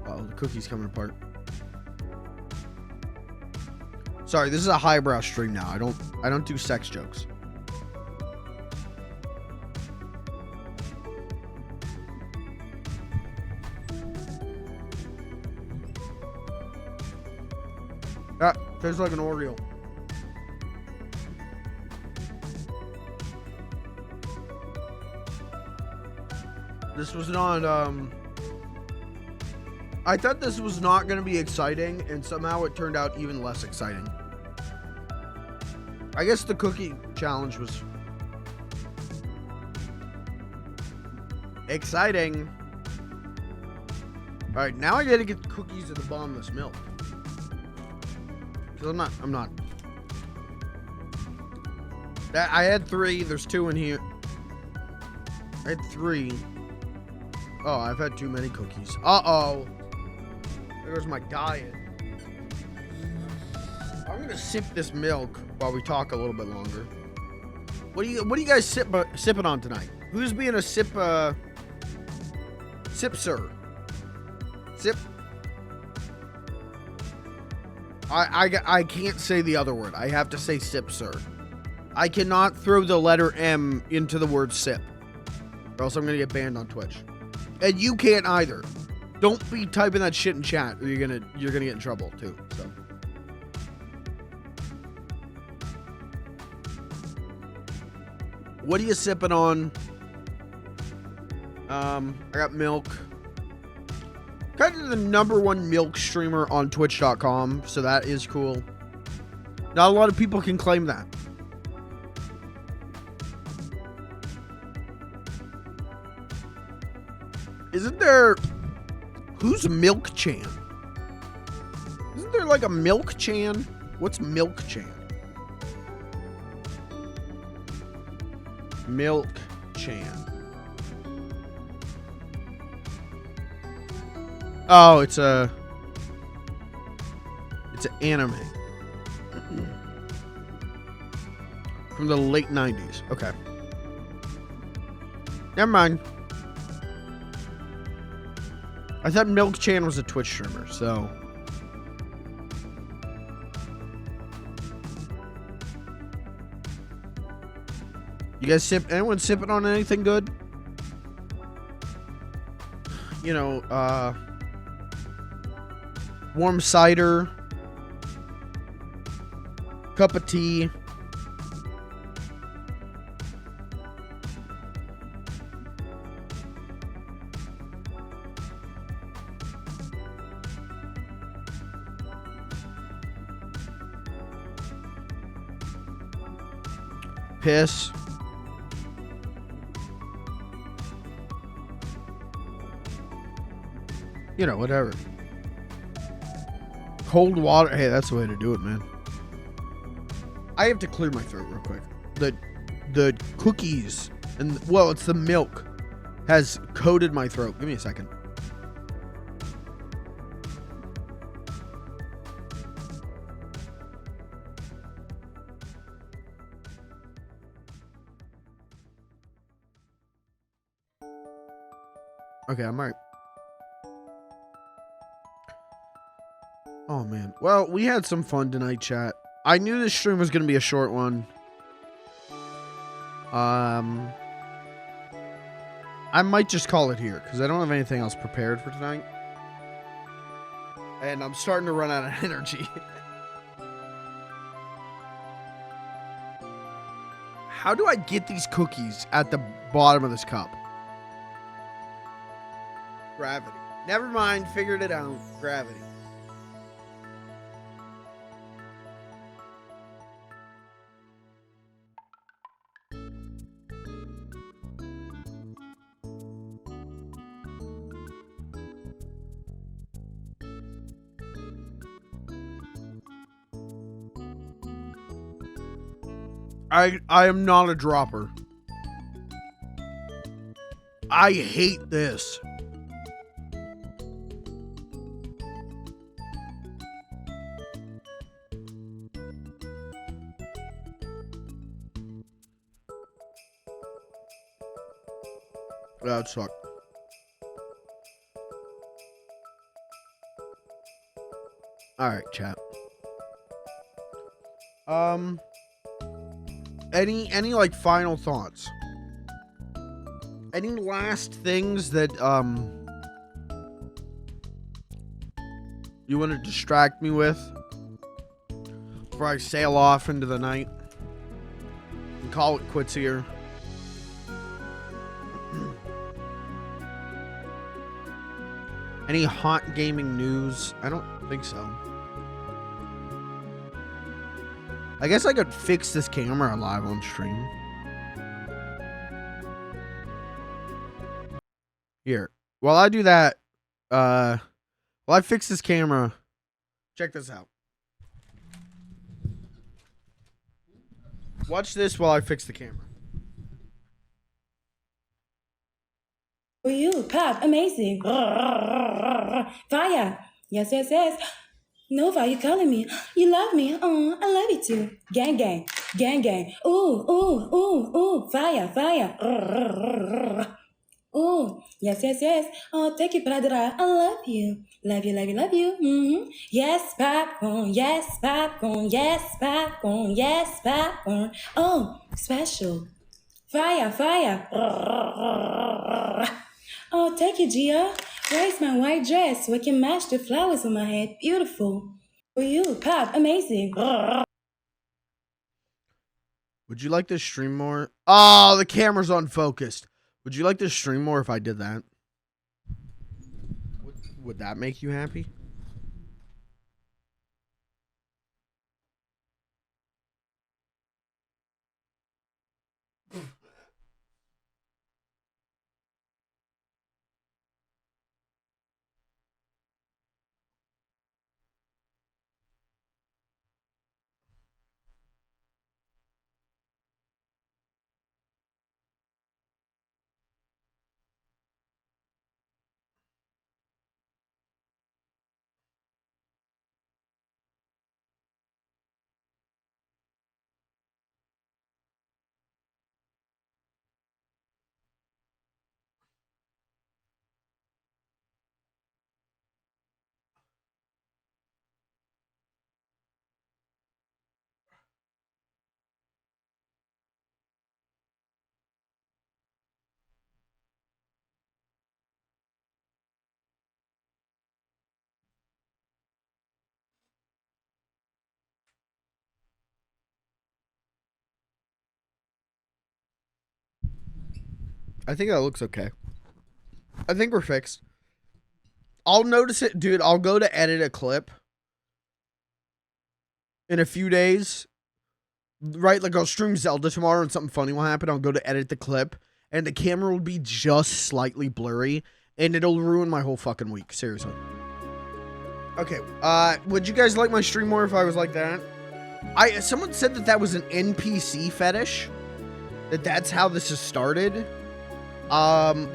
Oh, the cookie's coming apart. Sorry, this is a highbrow stream now. I don't do sex jokes. Ah, tastes like an Oreo. This was not, I thought this was not going to be exciting, and somehow it turned out even less exciting. I guess the cookie challenge was exciting. Alright, now I gotta get the cookies in the bottomless milk. Because I'm not. I had 3, there's 2 in here. I had 3. Oh, I've had too many cookies. Uh-oh. There's my diet. I'm gonna sip this milk while we talk a little bit longer. What do you guys sipping on tonight? Who's being a sipster? Sip. I can't say the other word. I have to say sip, sir. I cannot throw the letter M into the word sip, or else I'm gonna get banned on Twitch. And you can't either. Don't be typing that shit in chat, or you're gonna get in trouble too. So. What are you sipping on? I got milk. Kind of the #1 milk streamer on Twitch.com, so that is cool. Not a lot of people can claim that. Isn't there... Who's Milk Chan? Isn't there like a Milk Chan? What's Milk Chan? Milk Chan. Oh, it's an anime. From the late 90s. Okay. Never mind. I thought Milk Chan was a Twitch streamer, so. You guys anyone sipping on anything good? You know, warm cider, cup of tea. Piss. You know, whatever. Cold water. Hey, that's the way to do it, man. I have to clear my throat real quick. The cookies and, well, it's the milk has coated my throat. Give me a second. Okay, I'm alright. Oh, man. Well, we had some fun tonight, chat. I knew this stream was going to be a short one. I might just call it here because I don't have anything else prepared for tonight. And I'm starting to run out of energy. How do I get these cookies at the bottom of this cup? Gravity. Never mind, figured it out. Gravity. I am not a dropper. I hate this. That sucked. All right, chat. Any like final thoughts? Any last things that you want to distract me with before I sail off into the night and call it quits here? Any hot gaming news? I don't think so. I guess I could fix this camera live on stream. Here. While I do that, while I fix this camera, check this out. Watch this while I fix the camera. For you, Pop, amazing. Fire. Yes, yes, yes. Nova, you calling me? You love me? Oh, I love you too. Gang, gang. Gang, gang. Ooh, ooh, ooh, ooh. Fire, fire. Ooh, yes, yes, yes. Oh, take it, brother. I love you. Love you, love you, love you. Mm-hmm. Yes, popcorn. Yes, popcorn. Yes, popcorn. Yes, popcorn. Oh, special. Fire, fire. Oh, take it, Gia. Where's my white dress? We can match the flowers on my head. Beautiful. For you, Pop, amazing. Would you like this stream more? Oh, the camera's unfocused. Would you like this stream more if I did that? Would that make you happy? I think that looks okay. I think we're fixed. I'll notice it, dude. I'll go to edit a clip in a few days. Right? Like I'll stream Zelda tomorrow and something funny will happen. I'll go to edit the clip and the camera will be just slightly blurry and it'll ruin my whole fucking week. Seriously. Okay. Would you guys like my stream more if I was like that? Someone said that was an NPC fetish. That's how this has started. I'm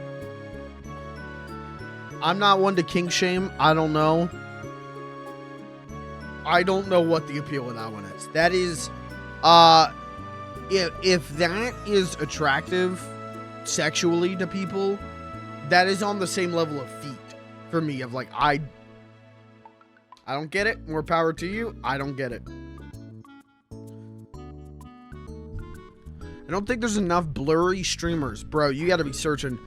not one to kink shame. I don't know. I don't know what the appeal of that one is. That is, if that is attractive sexually to people, that is on the same level of feet for me. Of like, I don't get it. More power to you. I don't get it. I don't think there's enough blurry streamers. Bro, you gotta be searching.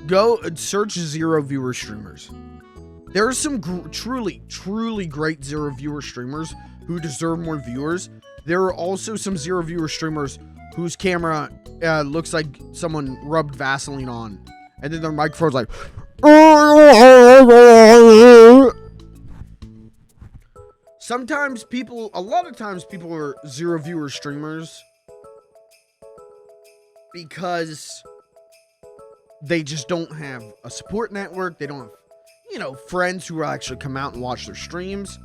Go search 0 viewer streamers. There are some truly great 0 viewer streamers who deserve more viewers. There are also some 0 viewer streamers whose camera looks like someone rubbed Vaseline on, and then their microphone's like. Sometimes a lot of times people are 0 viewer streamers because they just don't have a support network. They don't have, friends who will actually come out and watch their streams.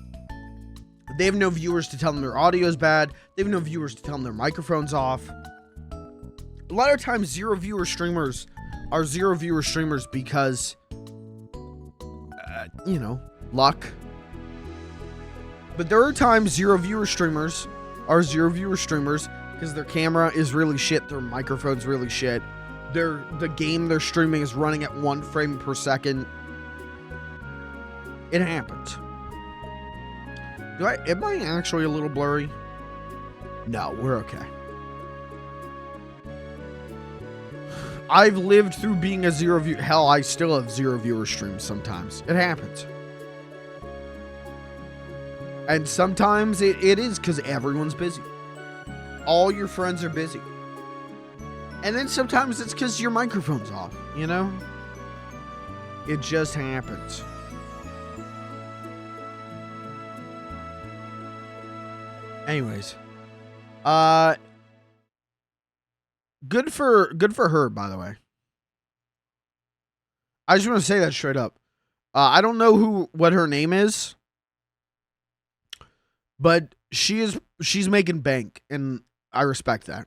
They have no viewers to tell them their audio's bad. They have no viewers to tell them their microphone's off. A lot of times 0 viewer streamers are 0 viewer streamers because, luck. But there are times 0 viewer streamers are 0 viewer streamers because their camera is really shit, their microphone's really shit, the game they're streaming is running at 1 frame per second. It happens. Am I actually a little blurry? No, we're okay. I've lived through being a 0 view. Hell, I still have 0 viewer streams sometimes. It happens. And sometimes it is because everyone's busy. All your friends are busy. And then sometimes it's because your microphone's off, It just happens. Anyways. Good for her, by the way. I just want to say that straight up. I don't know what her name is. But she's making bank, and I respect that.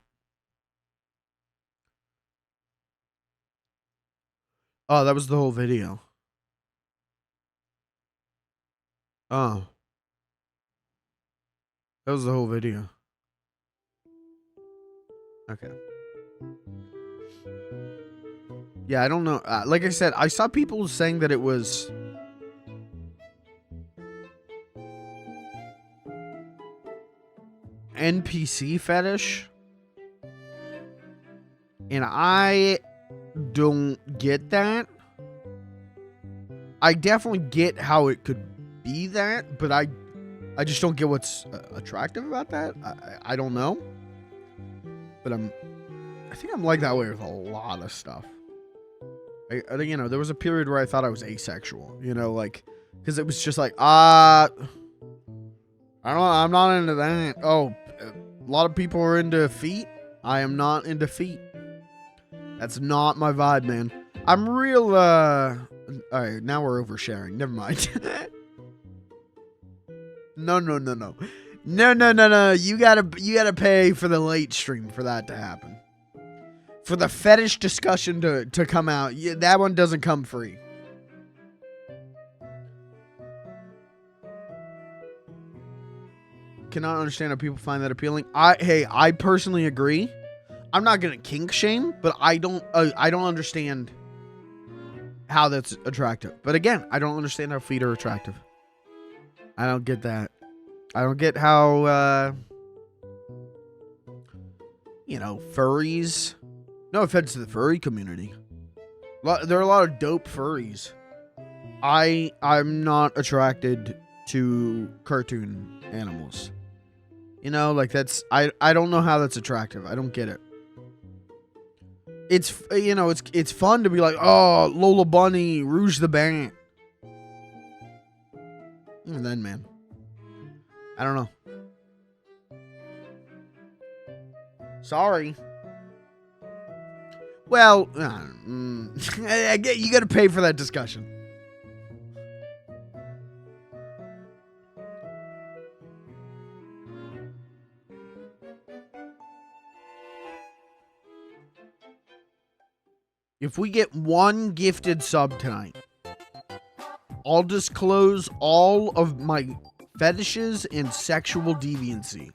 Oh, that was the whole video. Oh. That was the whole video. Okay. Yeah, I don't know. Like I said, I saw people saying that it was... NPC fetish, and I don't get that. I definitely get how it could be that, but I just don't get what's attractive about that. I don't know, but I think I'm like that way with a lot of stuff. I think there was a period where I thought I was asexual, because it was just like I don't know, I'm not into that. Oh, a lot of people are into feet. I am not into feet. That's not my vibe, man. I'm real, all right, now we're oversharing. Never mind. No. You gotta pay for the late stream for that to happen. For the fetish discussion to come out. That one doesn't come free. Cannot understand how people find that appealing. I personally agree. I'm not gonna kink shame, but I don't understand how that's attractive. But again, I don't understand how feet are attractive. I don't get that. I don't get how furries. No offense to the furry community. There are a lot of dope furries. I'm not attracted to cartoon animals. That's I don't know how that's attractive. I don't get it. It's it's fun to be like, oh, Lola Bunny, Rouge the Bat. And then, man, I don't know. Sorry. Well, I get you got to pay for that discussion. If we get one gifted sub tonight, I'll disclose all of my fetishes and sexual deviancy.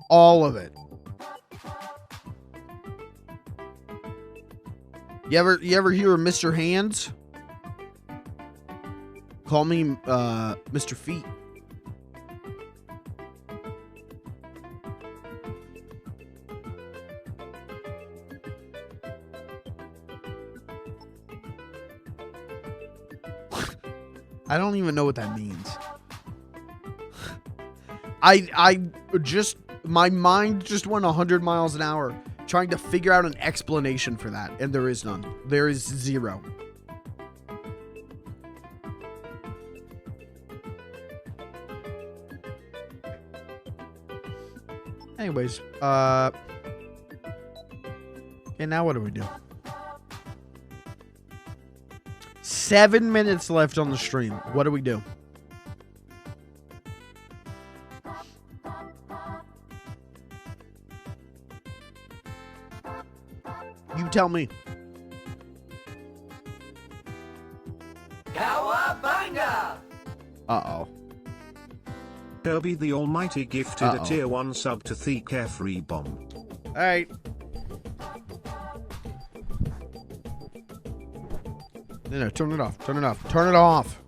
All of it. You ever hear of Mr. Hands? Call me Mr. Feet. I don't even know what that means. I just, my mind just went 100 miles an hour trying to figure out an explanation for that, and there is none. There is zero. Anyways, and now what do we do? 7 minutes left on the stream. What do we do? You tell me. Cowabunga! Uh-oh. Kirby the Almighty gifted a tier 1 sub to the Carefree Bomb. Alright. No, turn it off. Turn it off. Turn it off.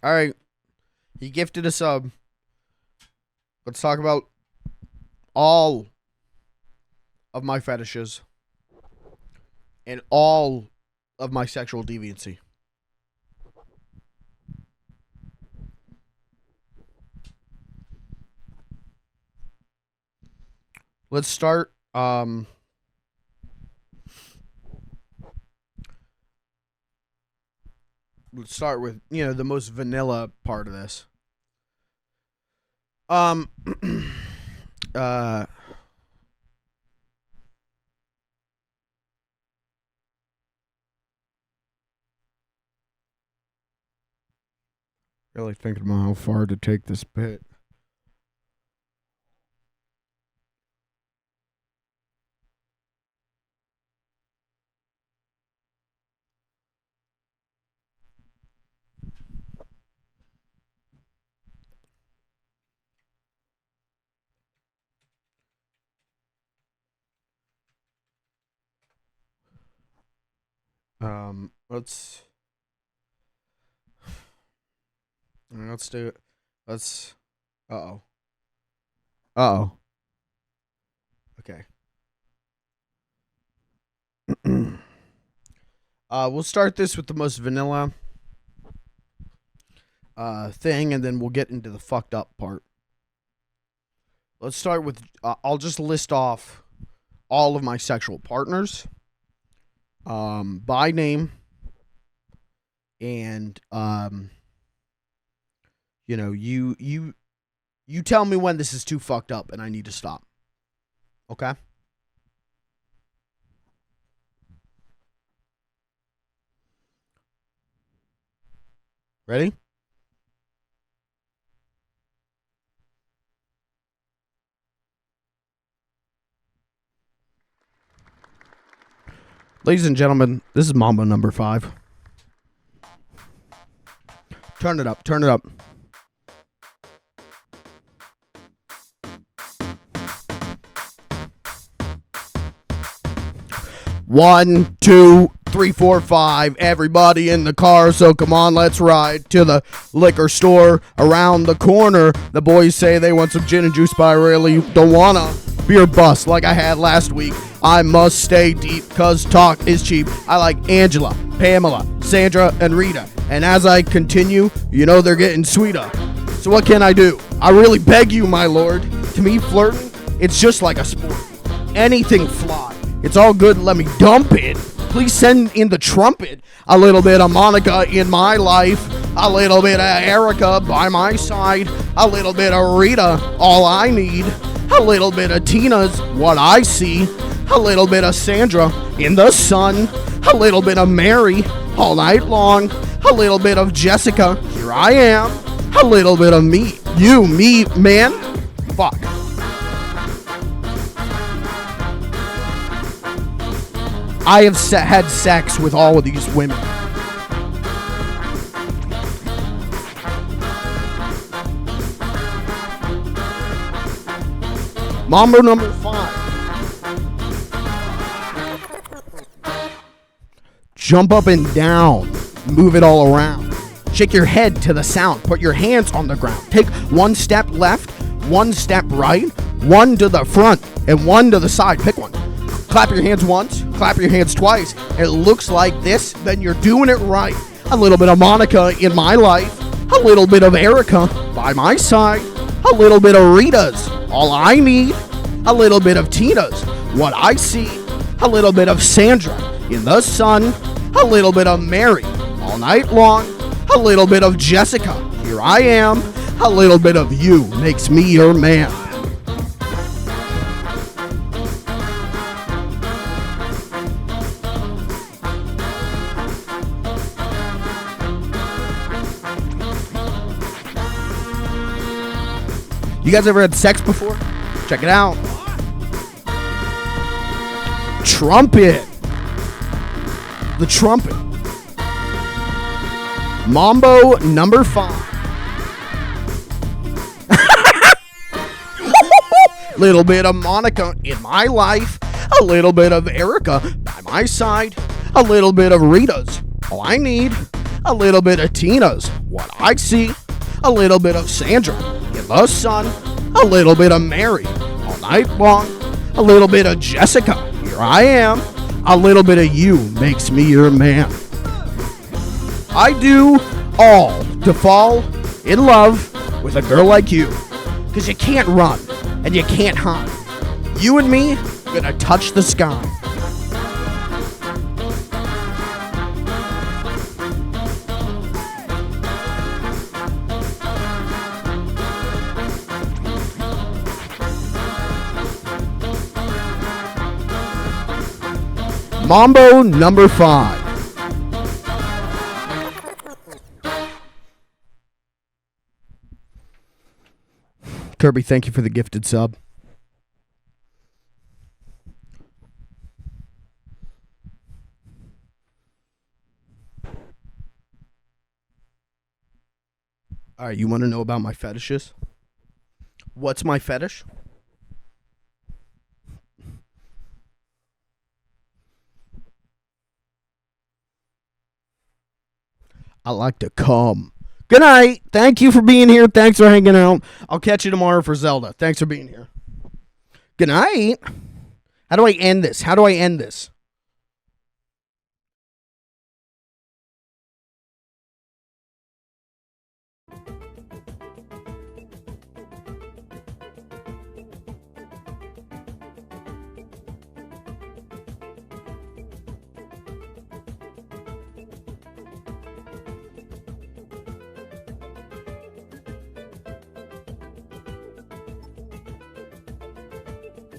Alright. He gifted a sub. Let's talk about all of my fetishes and all of my sexual deviancy. Let's start let's start with, you know, the most vanilla part of this. Really thinking about how far to take this bit. Let's do it. Uh-oh. Okay. We'll start this with the most vanilla thing, and then we'll get into the fucked up part. Let's start with, I'll just list off all of my sexual partners by name, and you know, you tell me when this is too fucked up and I need to stop. Okay? Ready? Ladies and gentlemen, this is Mambo number 5. Turn it up. Turn it up. One, 2, 3, 4, 5. Everybody in the car, so come on, let's ride to the liquor store around the corner. The boys say they want some gin and juice, but I really don't wanna beer bust like I had last week. I must stay deep, cause talk is cheap. I like Angela, Pamela, Sandra, and Rita. And as I continue, you know they're getting sweeter. So what can I do? I really beg you, my lord. To me, flirting, it's just like a sport. Anything fly. It's all good, let me dump it. Please send in the trumpet. A little bit of Monica in my life. A little bit of Erica by my side. A little bit of Rita, all I need. A little bit of Tina's what I see. A little bit of Sandra in the sun. A little bit of Mary all night long. A little bit of Jessica, here I am. A little bit of me. You, me, man. Fuck. I have had sex with all of these women. Mambo number 5. Jump up and down. Move it all around. Shake your head to the sound. Put your hands on the ground. Take one step left, one step right, one to the front, and one to the side. Pick one. Clap your hands once, clap your hands twice. It looks like this, then you're doing it right. A little bit of Monica in my life, a little bit of Erica by my side, a little bit of Rita's, all I need, a little bit of Tina's, what I see, a little bit of Sandra in the sun, a little bit of Mary all night long, a little bit of Jessica, here I am, a little bit of you makes me your man. You guys ever had sex before? Check it out. Trumpet. The trumpet. Mambo number 5. Little bit of Monica in my life. A little bit of Erica by my side. A little bit of Rita's. All I need. A little bit of Tina's. What I see. A little bit of Sandra in the sun. A little bit of Mary all night long. A little bit of Jessica. Here I am. A little bit of you makes me your man. I do all to fall in love with a girl like you. Because you can't run and you can't hide. You and me gonna touch the sky. Mambo number 5. Kirby, thank you for the gifted sub. All right, you want to know about my fetishes? What's my fetish? I like to come. Good night. Thank you for being here. Thanks for hanging out. I'll catch you tomorrow for Zelda. Thanks for being here. Good night. How do I end this?